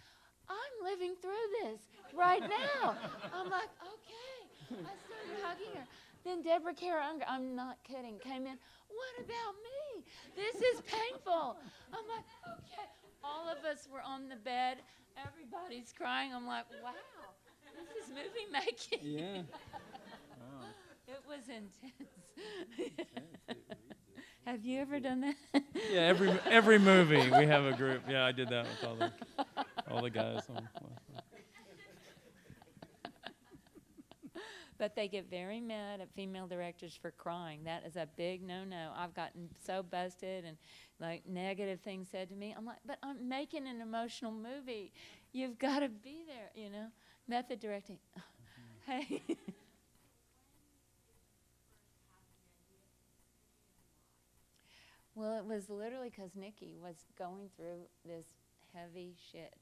I'm living through this right now. I'm like, okay. I started hugging her. Then Deborah Kara Unger, I'm not kidding, came in. What about me? This is painful. I'm like, okay. All of us were on the bed. Everybody's crying. I'm like, wow. This is movie making. Yeah. It was intense. Have you ever done that? Yeah, every movie we have a group. Yeah, I did that with all the guys. But they get very mad at female directors for crying. That is a big no-no. I've gotten so busted and like negative things said to me. I'm like, but I'm making an emotional movie. You've got to be there, you know. Method directing. Hey. Well, it was literally because Nikki was going through this heavy shit.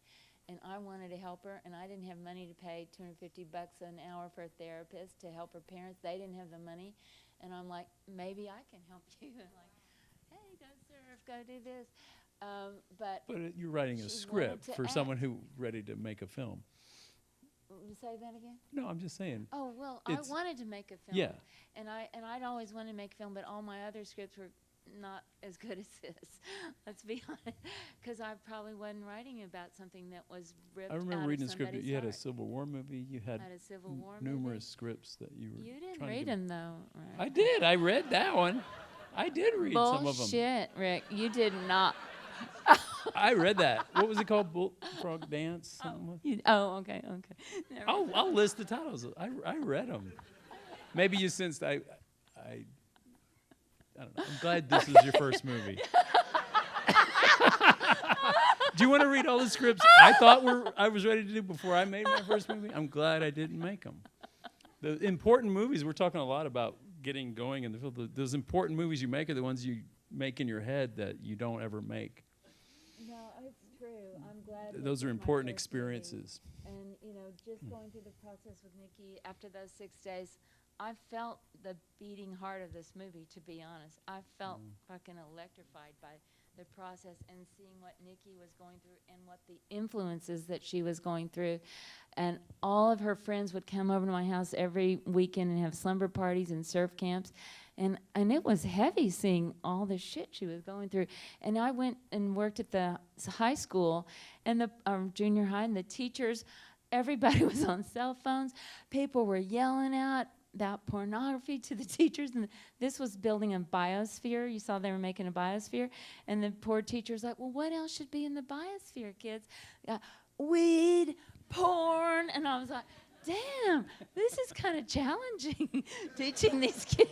And I wanted to help her, and I didn't have money to pay $250 an hour for a therapist to help her parents. They didn't have the money. And I'm like, maybe I can help you. And like, hey, go surf, go do this. But you're writing a she script wanted to for act. someone who ready to make a film. Say that again? No, I'm just saying. Oh, well, It's- I wanted to make a film. Yeah. And I'd always wanted to make a film, but all my other scripts were not as good as this. Let's be honest. Because I probably wasn't writing about something that was ripped I out remember of reading a script. somebody's You had a heart. Civil War movie. You had Had a Civil War numerous movie? scripts that you were. You didn't trying read to them, though, right? I did. I read that one. I did read some of them. Bullshit, Rick. You did not. I read that. What was it called? Bullfrog Dance? Something like- Okay. Never mind. I'll list the titles. I read them. Maybe you sensed I don't know. I'm glad this is your first movie. Do you want to read all the scripts I thought I was ready to do before I made my first movie? I'm glad I didn't make them. The important movies, we're talking a lot about getting going in the field. Those important movies you make are the ones you make in your head that you don't ever make. No, it's true. I'm glad. that Those are was my important first movie. experiences. And, just going through the process with Nikki after those 6 days, I felt the beating heart of this movie, to be honest. I felt fucking electrified by the process and seeing what Nikki was going through and what the influences that she was going through. And all of her friends would come over to my house every weekend and have slumber parties and surf camps. And it was heavy seeing all the shit she was going through. And I went and worked at the high school and the junior high, and the teachers, everybody was on cell phones. People were yelling out about pornography to the teachers. And this was building a biosphere. You saw they were making a biosphere. And the poor teacher's like, well, what else should be in the biosphere, kids? Weed, porn. And I was like, damn, this is kind of challenging, teaching these kids.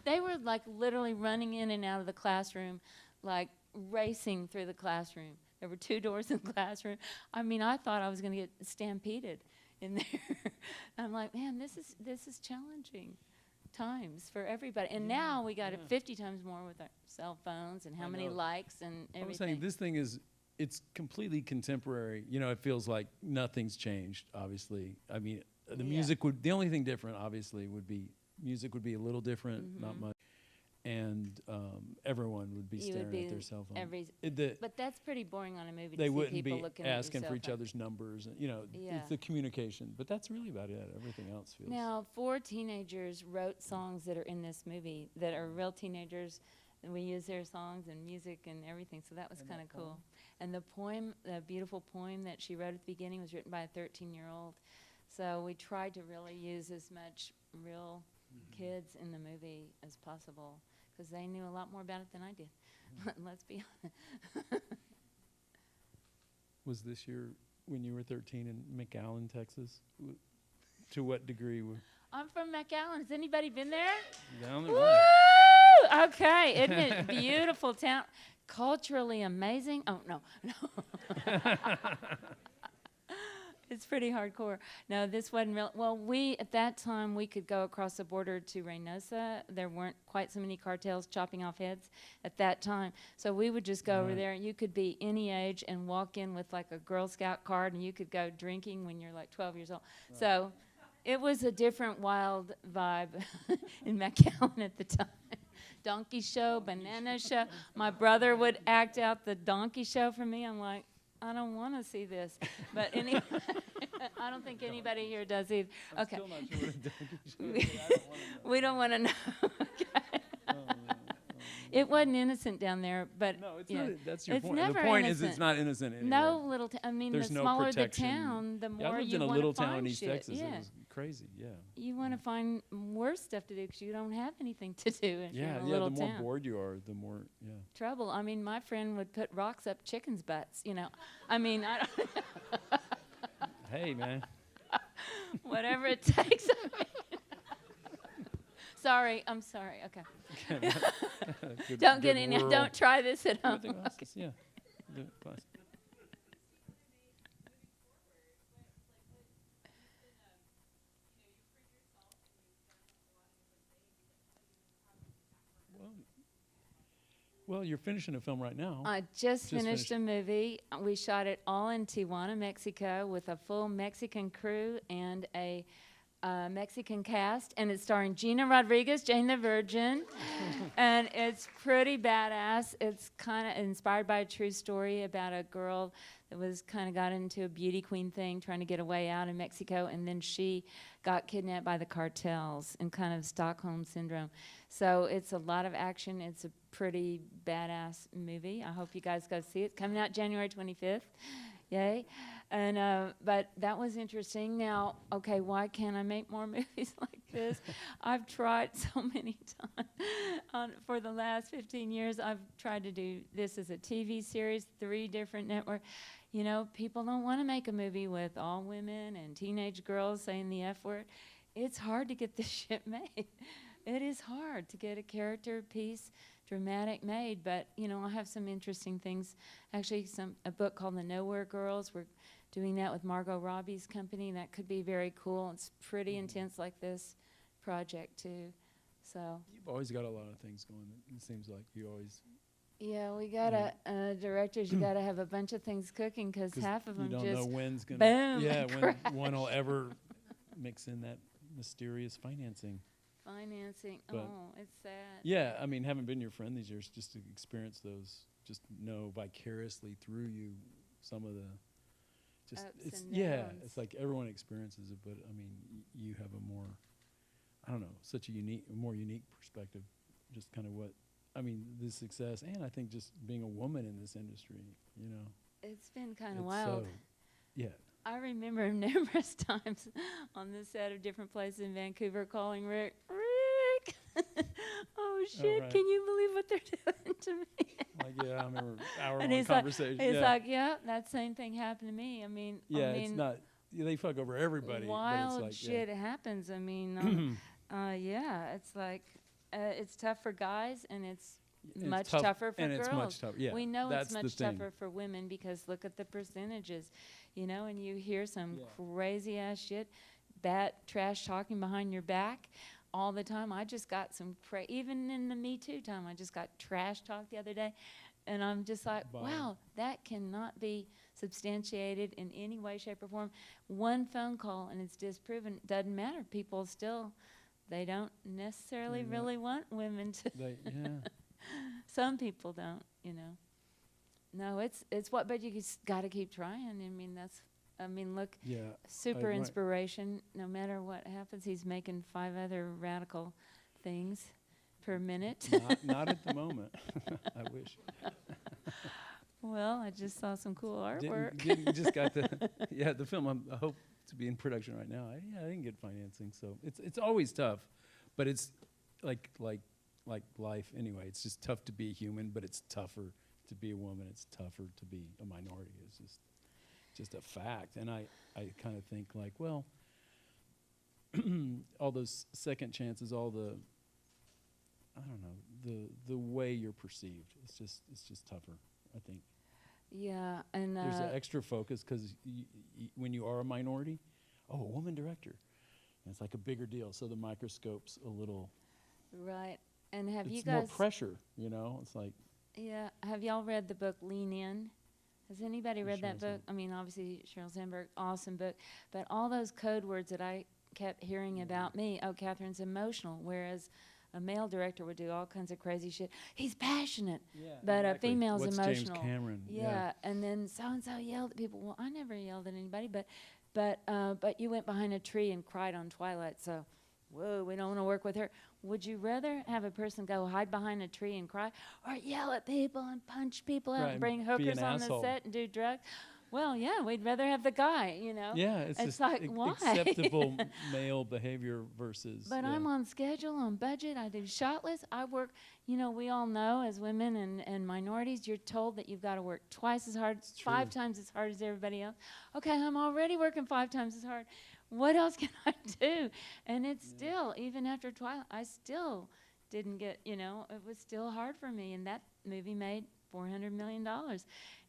They were like literally running in and out of the classroom, like racing through the classroom. There were 2 doors in the classroom. I mean, I thought I was going to get stampeded in there. I'm like, man, this is challenging times for everybody. And now we got it 50 times more with our cell phones and how many likes and everything. I was saying this thing it's completely contemporary. It feels like nothing's changed, obviously. I mean, the only thing different, obviously, music would be a little different, not much. And everyone would be staring at their cell phone. But that's pretty boring on a movie They to see wouldn't people be looking asking at your for cell each phone. other's numbers. And, it's the communication. But that's really about it. Everything else feels... Now, 4 teenagers wrote songs that are in this movie that are real teenagers. And we use their songs and music and everything, so that was kind of cool. And the poem, the beautiful poem that she wrote at the beginning was written by a 13-year-old. So we tried to really use as much real kids in the movie as possible because they knew a lot more about it than I did. Let's be honest. Was this when you were 13 in McAllen, Texas? To what degree? I'm from McAllen. Has anybody been there? Down the Woo! road. Okay, isn't it beautiful town? Culturally amazing. Oh, no. It's pretty hardcore. No, this wasn't real. Well, at that time, we could go across the border to Reynosa. There weren't quite so many cartels chopping off heads at that time. So we would just go over there, and you could be any age and walk in with like a Girl Scout card, and you could go drinking when you're like 12 years old. Right. So it was a different wild vibe in McAllen at the time. Donkey show, banana show. My brother would act out the donkey show for me. I'm like, I don't want to see this. But anyway, I don't think anybody here does either. Okay. I'm still not sure what a donkey show is. We don't want to know. Okay. It wasn't innocent down there, but no, it's not. That's your it's point. never The point innocent. is it's not innocent anywhere. No little I mean, There's the no smaller the protection. town, the more I lived you in a want little to find town in East shit. Texas. Yeah. It was crazy, yeah. You want to find worse stuff to do because you don't have anything to do if you're in a Yeah, little the more town. bored you are, the more, Trouble. I mean, my friend would put rocks up chickens' butts, I mean, I don't Hey, man. Whatever it takes. Sorry, I'm sorry. Okay. Good- Don't get good any. rural- Don't try this at home. With the glasses, yeah. The glasses. Well, you're finishing a film right now. I just finished a movie. We shot it all in Tijuana, Mexico, with a full Mexican crew and a Mexican cast, and it's starring Gina Rodriguez, Jane the Virgin, and it's pretty badass. It's kind of inspired by a true story about a girl that was kind of got into a beauty queen thing, trying to get a way out in Mexico, and then she got kidnapped by the cartels and kind of Stockholm syndrome. So it's a lot of action. It's a pretty badass movie. I hope you guys go see it. It's coming out January 25th. Yay. And but that was interesting. Now, okay, why can't I make more movies like this? I've tried so many times. For the last 15 years, I've tried to do this as a TV series, 3 different networks. You know, people don't want to make a movie with all women and teenage girls saying the F word. It's hard to get this shit made. It is hard to get a character piece dramatic made, but you know, I have some interesting things. Actually, a book called The Nowhere Girls. We're doing that with Margot Robbie's company. That could be very cool. It's pretty intense, like this project too. So You've always got a lot of things going. It seems like you always. yeah, we gotta directors. You gotta have a bunch of things cooking because half of them you don't just know when's gonna. boom, Yeah, crash. when one will ever mix in that mysterious financing. Financing. But Oh, it's sad. Yeah, I mean, having been your friend these years, just to experience those, just know vicariously through you some of the, just Ups it's and yeah, downs. it's like everyone experiences it, but I mean, you have a more, I don't know, such a more unique perspective, just kind of what, I mean, the success, and I think just being a woman in this industry, you know, It's been kind of it's wild. so, yeah, I remember numerous times on the set of different places in Vancouver calling Rick. Oh shit! right. Can you believe what they're doing to me? like yeah, I remember hour-long And he's conversation. He's yeah. like, yeah, that same thing happened to me. I mean, Yeah, I mean, it's not. Yeah, they fuck over everybody. wild but it's like, shit happens. I mean, yeah, it's like it's tough for guys, and it's It's much tough- tougher for and girls. it's much tougher. Yeah, we know that's it's the much thing. tougher for women because look at the percentages, you know, and you hear some Yeah. crazy ass shit, bad trash talking behind your back all the time. I just got some even in the Me Too time, I just got trash talk the other day, and I'm just like, By- wow, that cannot be substantiated in any way, shape, or form. One phone call and it's disproven. Doesn't matter. People still, they don't necessarily Yeah. really want women to. Yeah. Some people don't, you know. No, it's what, but you just got to keep trying. I mean, look, Yeah. super right. inspiration. No matter what happens, he's making 5 other radical things per minute. Not at the moment. I wish. Well, I just saw some cool artwork. Just got the film. I hope to be in production right now. I didn't get financing, so it's always tough, but it's like life anyway. It's just tough to be a human, but it's tougher to be a woman. It's tougher to be a minority. It's just a fact. And I kind of think like, well, all those second chances, all the, I don't know, the way you're perceived. It's just tougher, I think. Yeah, and There's an extra focus because when you are a minority, a woman director, and it's like a bigger deal. So the microscope's a little. right. And have you It's more guys? pressure, you know. It's like. Yeah. Have y'all read the book Lean In? Has anybody read that Sheryl book? I mean, obviously Sheryl Sandberg, awesome book, but all those code words that I kept hearing about me. Oh, Catherine's emotional, whereas a male director would do all kinds of crazy shit. He's passionate, but a female's What's emotional. James Cameron? Yeah, and then so and so yelled at people. Well, I never yelled at anybody, but you went behind a tree and cried on Twilight. So, whoa, we don't want to work with her. Would you rather have a person go hide behind a tree and cry, or yell at people and punch people out Right, and bring and be hookers an on the asshole. set and do drugs? well, yeah, we'd rather have the guy, you know. Yeah, it's It's just like, why? acceptable male behavior versus. But yeah. I'm on schedule, on budget. I do shot lists. I work, you know, we all know as women and minorities, you're told that you've got to work twice as hard, 5 times as hard as everybody else. Okay, I'm already working 5 times as hard. What else can I do? And it's still, even after Twilight, I still didn't get, you know, it was still hard for me. And that movie made $400 million.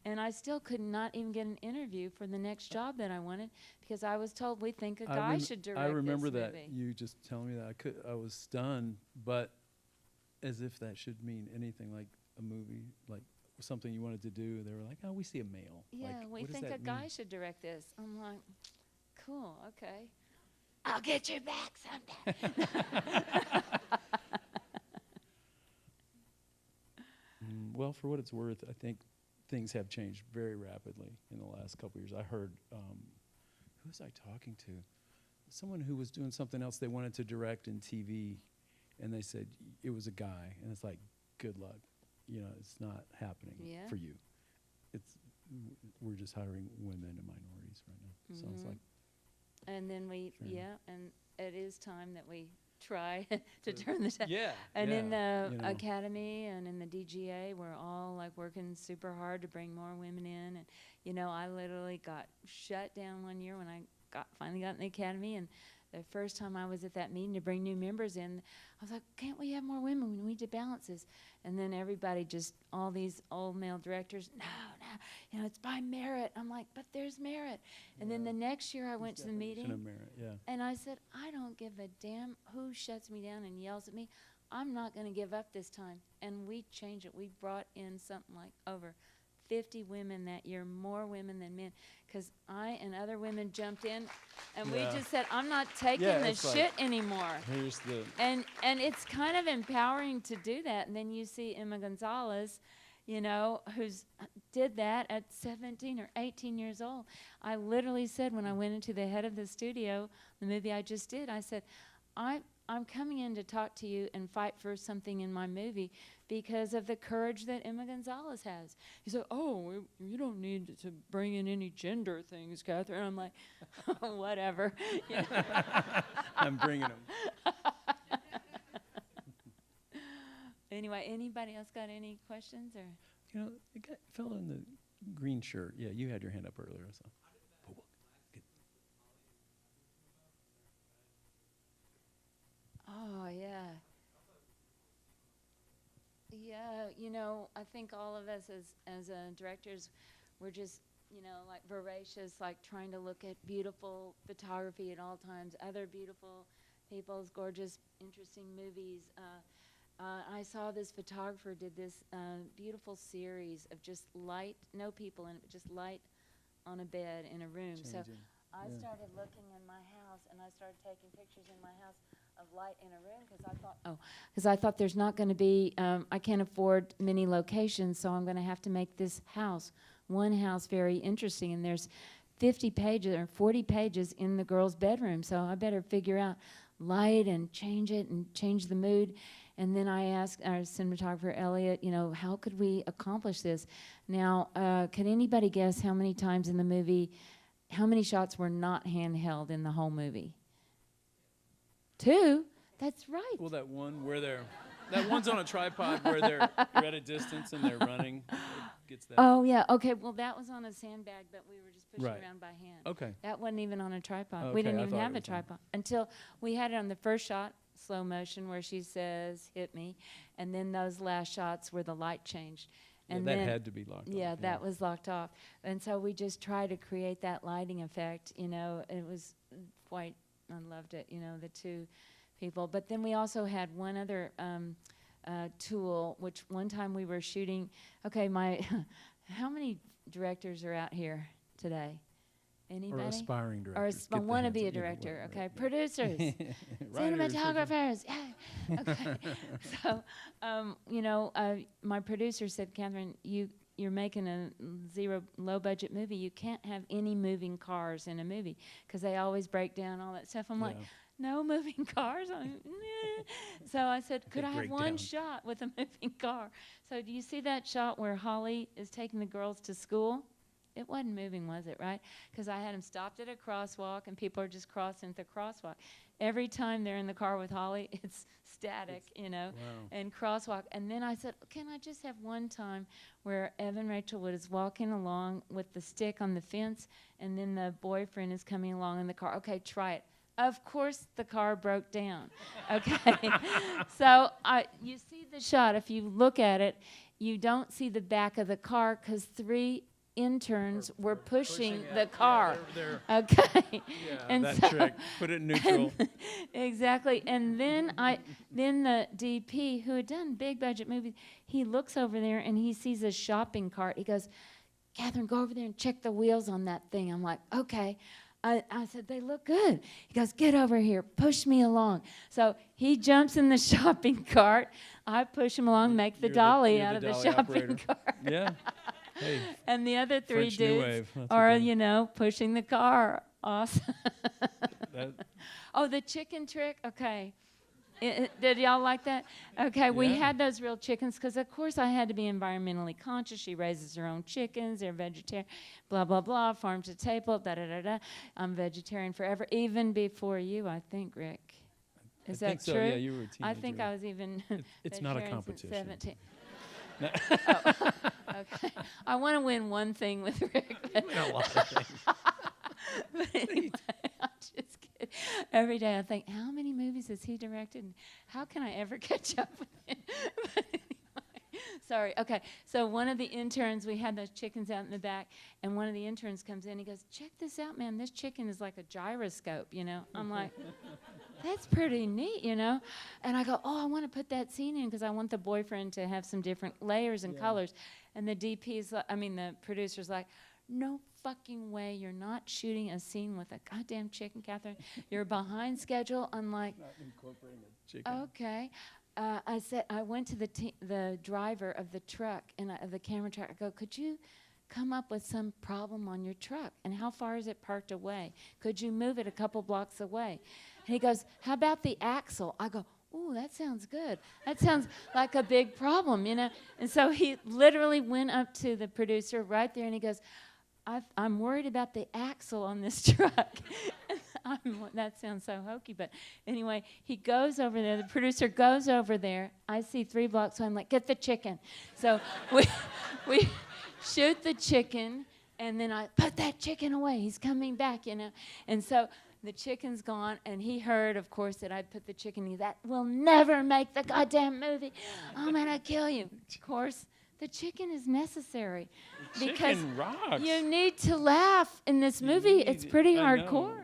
And I still could not even get an interview for the next job that I wanted because I was told we think a guy should direct I remember this that movie. you just telling me that. I was stunned, but as if that should mean anything, like a movie, like something you wanted to do. They were like, "Oh, we see a male." Yeah, like, we what does think a that guy mean? should direct this. I'm like, cool, okay. I'll get you back someday. Well, for what it's worth, I think things have changed very rapidly in the last couple of years. I heard, who was I talking to? Someone who was doing something else they wanted to direct in TV, and they said it was a guy, and it's like, good luck. You know, it's not happening Yeah. for you. We're just hiring women and minorities right now. Sounds Mhm. like. And then we, Fair enough. and it is time that we try to turn the tide. Yeah. And in the you know. academy and in the DGA, we're all like working super hard to bring more women in. And, you know, I literally got shut down one year when I finally got in the academy. And the first time I was at that meeting to bring new members in, I was like, can't we have more women? We need to balance this. And then everybody just, all these old male directors, no, you know, it's by merit. I'm like, but there's merit. And then the next year I went to the meeting. Of merit, yeah. And I said, I don't give a damn who shuts me down and yells at me. I'm not going to give up this time. And we changed it. We brought in something like over 50 women that year, more women than men, because I and other women jumped in, and we Yeah. just said, I'm not taking Yeah, this it's shit like- anymore. Here's the. And it's kind of empowering to do that. And then you see Emma Gonzalez, you know, who's did that at 17 or 18 years old. I literally said when I went into the head of the studio, the movie I just did, I said, I'm coming in to talk to you and fight for something in my movie because of the courage that Emma Gonzalez has. He said, oh, you don't need to bring in any gender things, Catherine. I'm like, whatever. You know? I'm bringing them. Anyway, anybody else got any questions? Or You know, the guy, fellow in the green shirt. Yeah, you had your hand up earlier. So. Oh, yeah. Yeah, you know, I think all of us as directors, we're just, you know, like voracious, like trying to look at beautiful photography at all times, other beautiful people's gorgeous, interesting movies. I saw this photographer did this beautiful series of just light, no people in it, but just light on a bed in a room. So Changing. I Yeah. started looking in my house, and I started taking pictures in my house of light in a room because I thought there's not going to be, I can't afford many locations, so I'm going to have to make this house, one house, very interesting. And there's 50 pages or 40 pages in the girl's bedroom, so I better figure out light and change it and change the mood. And then I asked our cinematographer, Elliot, you know, how could we accomplish this? Now, can anybody guess how many times in the movie, how many shots were not handheld in the whole movie? 2? That's right. Well, that one where that one's on a tripod where you're at a distance and they're running. It gets that. Oh, yeah. Okay, well, that was on a sandbag, but we were just pushing Right. around by hand. Okay. That wasn't even on a tripod. Okay, We didn't I even thought have it a was on- tripod until we had it on the first shot, slow motion, where she says, hit me. And then those last shots where the light changed. Yeah, And that then, had to be locked. yeah, off, that was locked off. And so we just tried to create that lighting effect, you know. It was quite, I loved it, you know, the two people. But then we also had one other tool, which one time we were shooting. Okay, how many directors are out here today? Anybody? Or aspiring Or directors. want to be a director, okay? Producers, Writers, cinematographers, yeah. Okay. So, you know, my producer said, Catherine, you're making a low budget movie. You can't have any moving cars in a movie because they always break down, all that stuff. I'm like, Yeah. no moving cars? So I said, could They I have break one down. shot with a moving car? So do you see that shot where Holly is taking the girls to school? it wasn't moving, was it, right? Because I had him stopped at a crosswalk, and people are just crossing at the crosswalk. Every time they're in the car with Holly, it's static, you know, Wow. and crosswalk. And then I said, can I just have one time where Evan Rachel Wood is walking along with the stick on the fence, and then the boyfriend is coming along in the car? Okay, try it. Of course, the car broke down. Okay, so you see the shot. If you look at it, you don't see the back of the car because 3 interns were pushing the car. Okay, Yeah, and that so trick. Put it in neutral. exactly. And then the DP who had done big budget movies, he looks over there and he sees a shopping cart. He goes, Catherine, go over there and check the wheels on that thing. I'm like, okay. I said, they look good. He goes, get over here, push me along. So he jumps in the shopping cart. I push him along, make the dolly out of the shopping cart. Yeah. Hey, And the other 3 French New dudes Wave. That's are, okay. you know, pushing the car. Awesome. That- Oh, the chicken trick? Okay. Did y'all like that? Okay, we Yeah. had those real chickens because, of course, I had to be environmentally conscious. She raises her own chickens. They're vegetarian, blah, blah, blah, farm to table, da-da-da-da. I'm vegetarian forever, even before you, I think, Rick. Is I that think so. true? Yeah, you were a teenager. I think I was even It's not a vegetarian since competition. 17. Oh, okay. I want to win one thing with Rick. But A lot of things. but anyway, I'm just kidding. Every day I think, how many movies has he directed? And how can I ever catch up with him? But anyway, sorry. Okay. So one of the interns, we had those chickens out in the back, and one of the interns comes in. He goes, check this out, man. This chicken is like a gyroscope, you know. I'm like, that's pretty neat, you know. And I go, oh, I want to put that scene in because I want the boyfriend to have some different layers and colors. And the DP's, the producer's like, no fucking way, you're not shooting a scene with a goddamn chicken, Catherine. You're behind schedule. I'm like, Not incorporating a chicken. okay. I said, I went to the driver of the truck, of the camera truck. I go, could you come up with some problem on your truck? And how far is it parked away? Could you move it a couple blocks away? And he goes, how about the axle? I go, ooh, that sounds good. That sounds like a big problem, you know? And so he literally went up to the producer right there, and he goes, I'm worried about the axle on this truck. That sounds so hokey, but anyway, he goes over there. The producer goes over there. I see 3 blocks, so I'm like, get the chicken. So we shoot the chicken, and then I put that chicken away. He's coming back, you know. And so the chicken's gone, and he heard, of course, that I'd put the chicken. That will never make the goddamn movie. I'm gonna kill you. Of course, the chicken is necessary because Chicken rocks. you need to laugh in this movie. It's pretty I know. hardcore.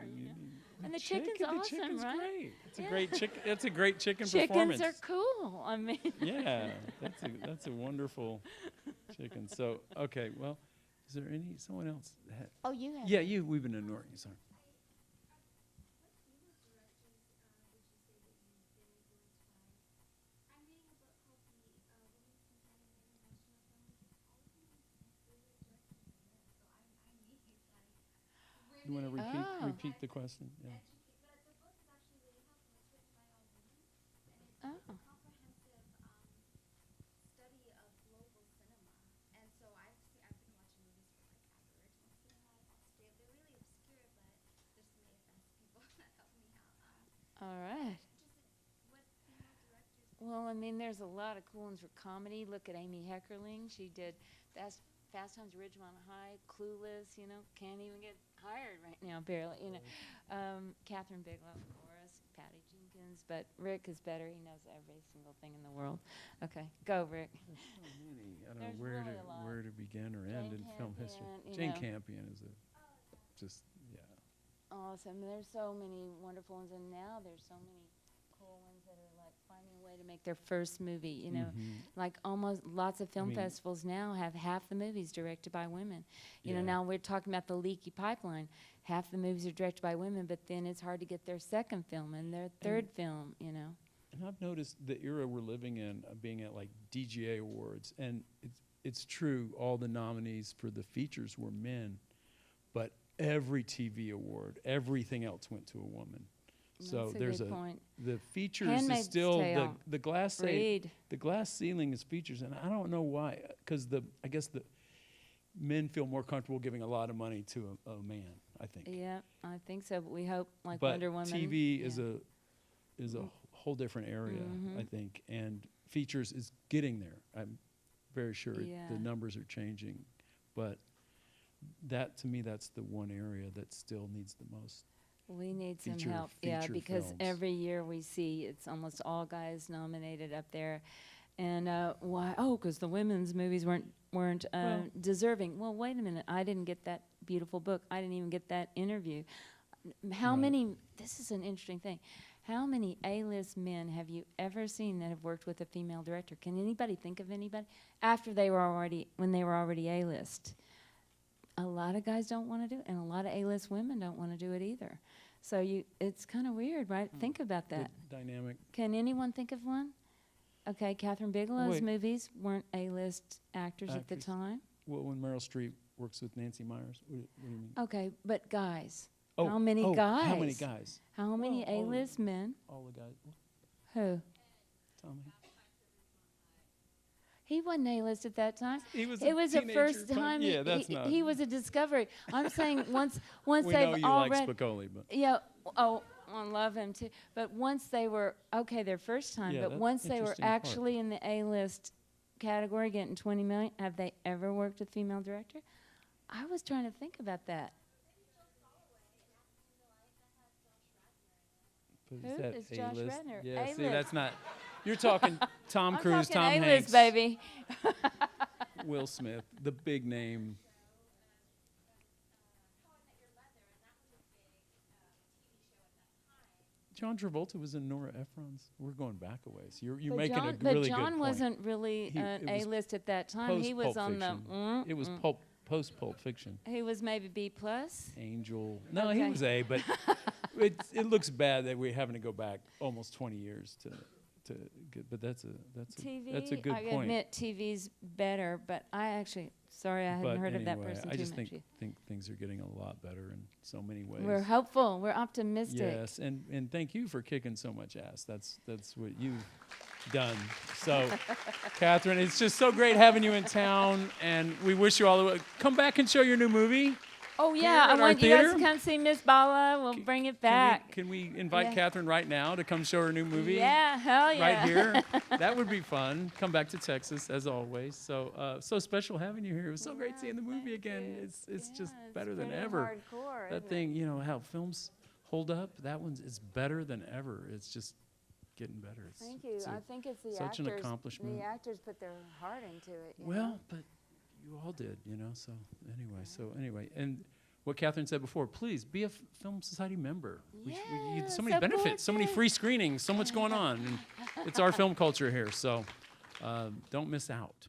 And the chicken's The awesome, chicken's right? great. It's a Yeah. great chicken. That's a great chicken Chickens performance. are cool. I mean, Yeah, that's a wonderful chicken. So okay, well, is there someone else? oh, you have. Yeah, we've been ignoring you. Sorry. You want to Oh. repeat the question? Yeah. Oh. Study of global cinema, and so I've been watching movies from like Aboriginal cinema, Australia. They're really obscure, but there's some AFS people that help me out. All right. What female directors? Well, I mean, there's a lot of cool ones for comedy. Look at Amy Heckerling. She did Fast Times at Ridgemont High, Clueless, you know, can't even get hired right now, barely, you know. Catherine Bigelow, of course, Patty Jenkins, but Rick is better. He knows every single thing in the world. Okay, go, Rick. There's so many. I don't There's know really a lot. where to begin or end Jane in film history. Campion, you Jane know. Campion is just Awesome. There's so many wonderful ones, and now there's so many cool ones that are like finding a way to make their first movie, you know. Like almost lots of film mean- festivals now have half the movies directed by women. You know, Yeah. now we're talking about the leaky pipeline. Half the movies are directed by women, but then it's hard to get their second film and their third film, you know. And I've noticed the era we're living in, being at like DGA awards, and it's true. All the nominees for the features were men, but every TV award, everything else went to a woman. So That's a there's good point. the features Handmaid's is still Tale. the glass Reed. the glass ceiling is features, and I don't know why, because I guess men feel more comfortable giving a lot of money to a man, I think. Yeah, I think so. But we hope, like But Wonder Woman. TV yeah. is a whole different area, Mhm. I think, and features is getting there. I'm very sure Yeah. the numbers are changing, but that to me, that's the one area that still needs the most. We need some feature- help, yeah, feature because films. every year we see it's almost all guys nominated up there, and why? Oh, because the women's movies weren't Well- deserving. Well, wait a minute, I didn't get that beautiful book. I didn't even get that interview. How Right. many? This is an interesting thing. How many A-list men have you ever seen that have worked with a female director? Can anybody think of anybody after when they were already A-list? A lot of guys don't want to do it, and a lot of A-list women don't want to do it either. So it's kind of weird, right? Think about The that. dynamic. Can anyone think of one? Okay, Catherine Bigelow's Wait. movies weren't A-list actors at the Actors. time. Well, when Meryl Streep works with Nancy Myers, what do you mean? Okay, but guys. Oh, how many oh, guys? How many guys? How many Well, A-list men? All the guys. Who? Tommy. He wasn't A-list at that time. He was It a was the teenager first punk- time Yeah, that's he, not. he was a discovery. I'm saying once we they've know you all like read. Spicoli, but Yeah. Oh, I love him too. But once they were their first time. Yeah, but that's once they were interesting part. actually in the A-list category, getting 20 million, have they ever worked with female director? I was trying to think about that. but Who is that is Josh A-list? Radnor? Yeah, see, A-list. that's not. You're talking Tom I'm Cruise, talking Tom A-list, Hanks, baby. Will Smith, the big name. John Travolta was in Nora Ephron's. We're going back a ways. You're But making John, a but really John good point. wasn't really He- an it was A-list at that time. He was Post-Pulp on the. Fiction. It was post Pulp Fiction. He was maybe B plus. Angel. No, he Okay. was A, but it looks bad that we're having to go back almost 20 years to get. But that's a TV. that's a good I point. admit TV's better, but I actually sorry I hadn't But heard of that anyway, person I too just much. think things are getting a lot better in so many ways. We're hopeful. We're optimistic. Yes, and thank you for kicking so much ass. That's what you've done. So, Catherine, it's just so great having you in town, and we wish you all the way. Come back and show your new movie. Oh Here yeah, I at our want you guys theater? to come see Miss Bala. We'll bring it back. Can we invite Yeah. Catherine right now to come show her new movie? Yeah, hell yeah. Right here. That would be fun. Come back to Texas as always. So so special having you here. It was so great seeing the movie again. It's just better than ever. Hardcore, That thing, you know how films hold up. That one's it's better than ever. It's just getting better. It's, Thank you. it's a- I think it's the such actors. an accomplishment. The actors put their heart into it. you know? Well, but you all did, you know. So anyway, and what Catherine said before, please be a Film Society member. Yeah, So many support benefits, so many this. free screenings, so much going on. And it's our film culture here, so don't miss out.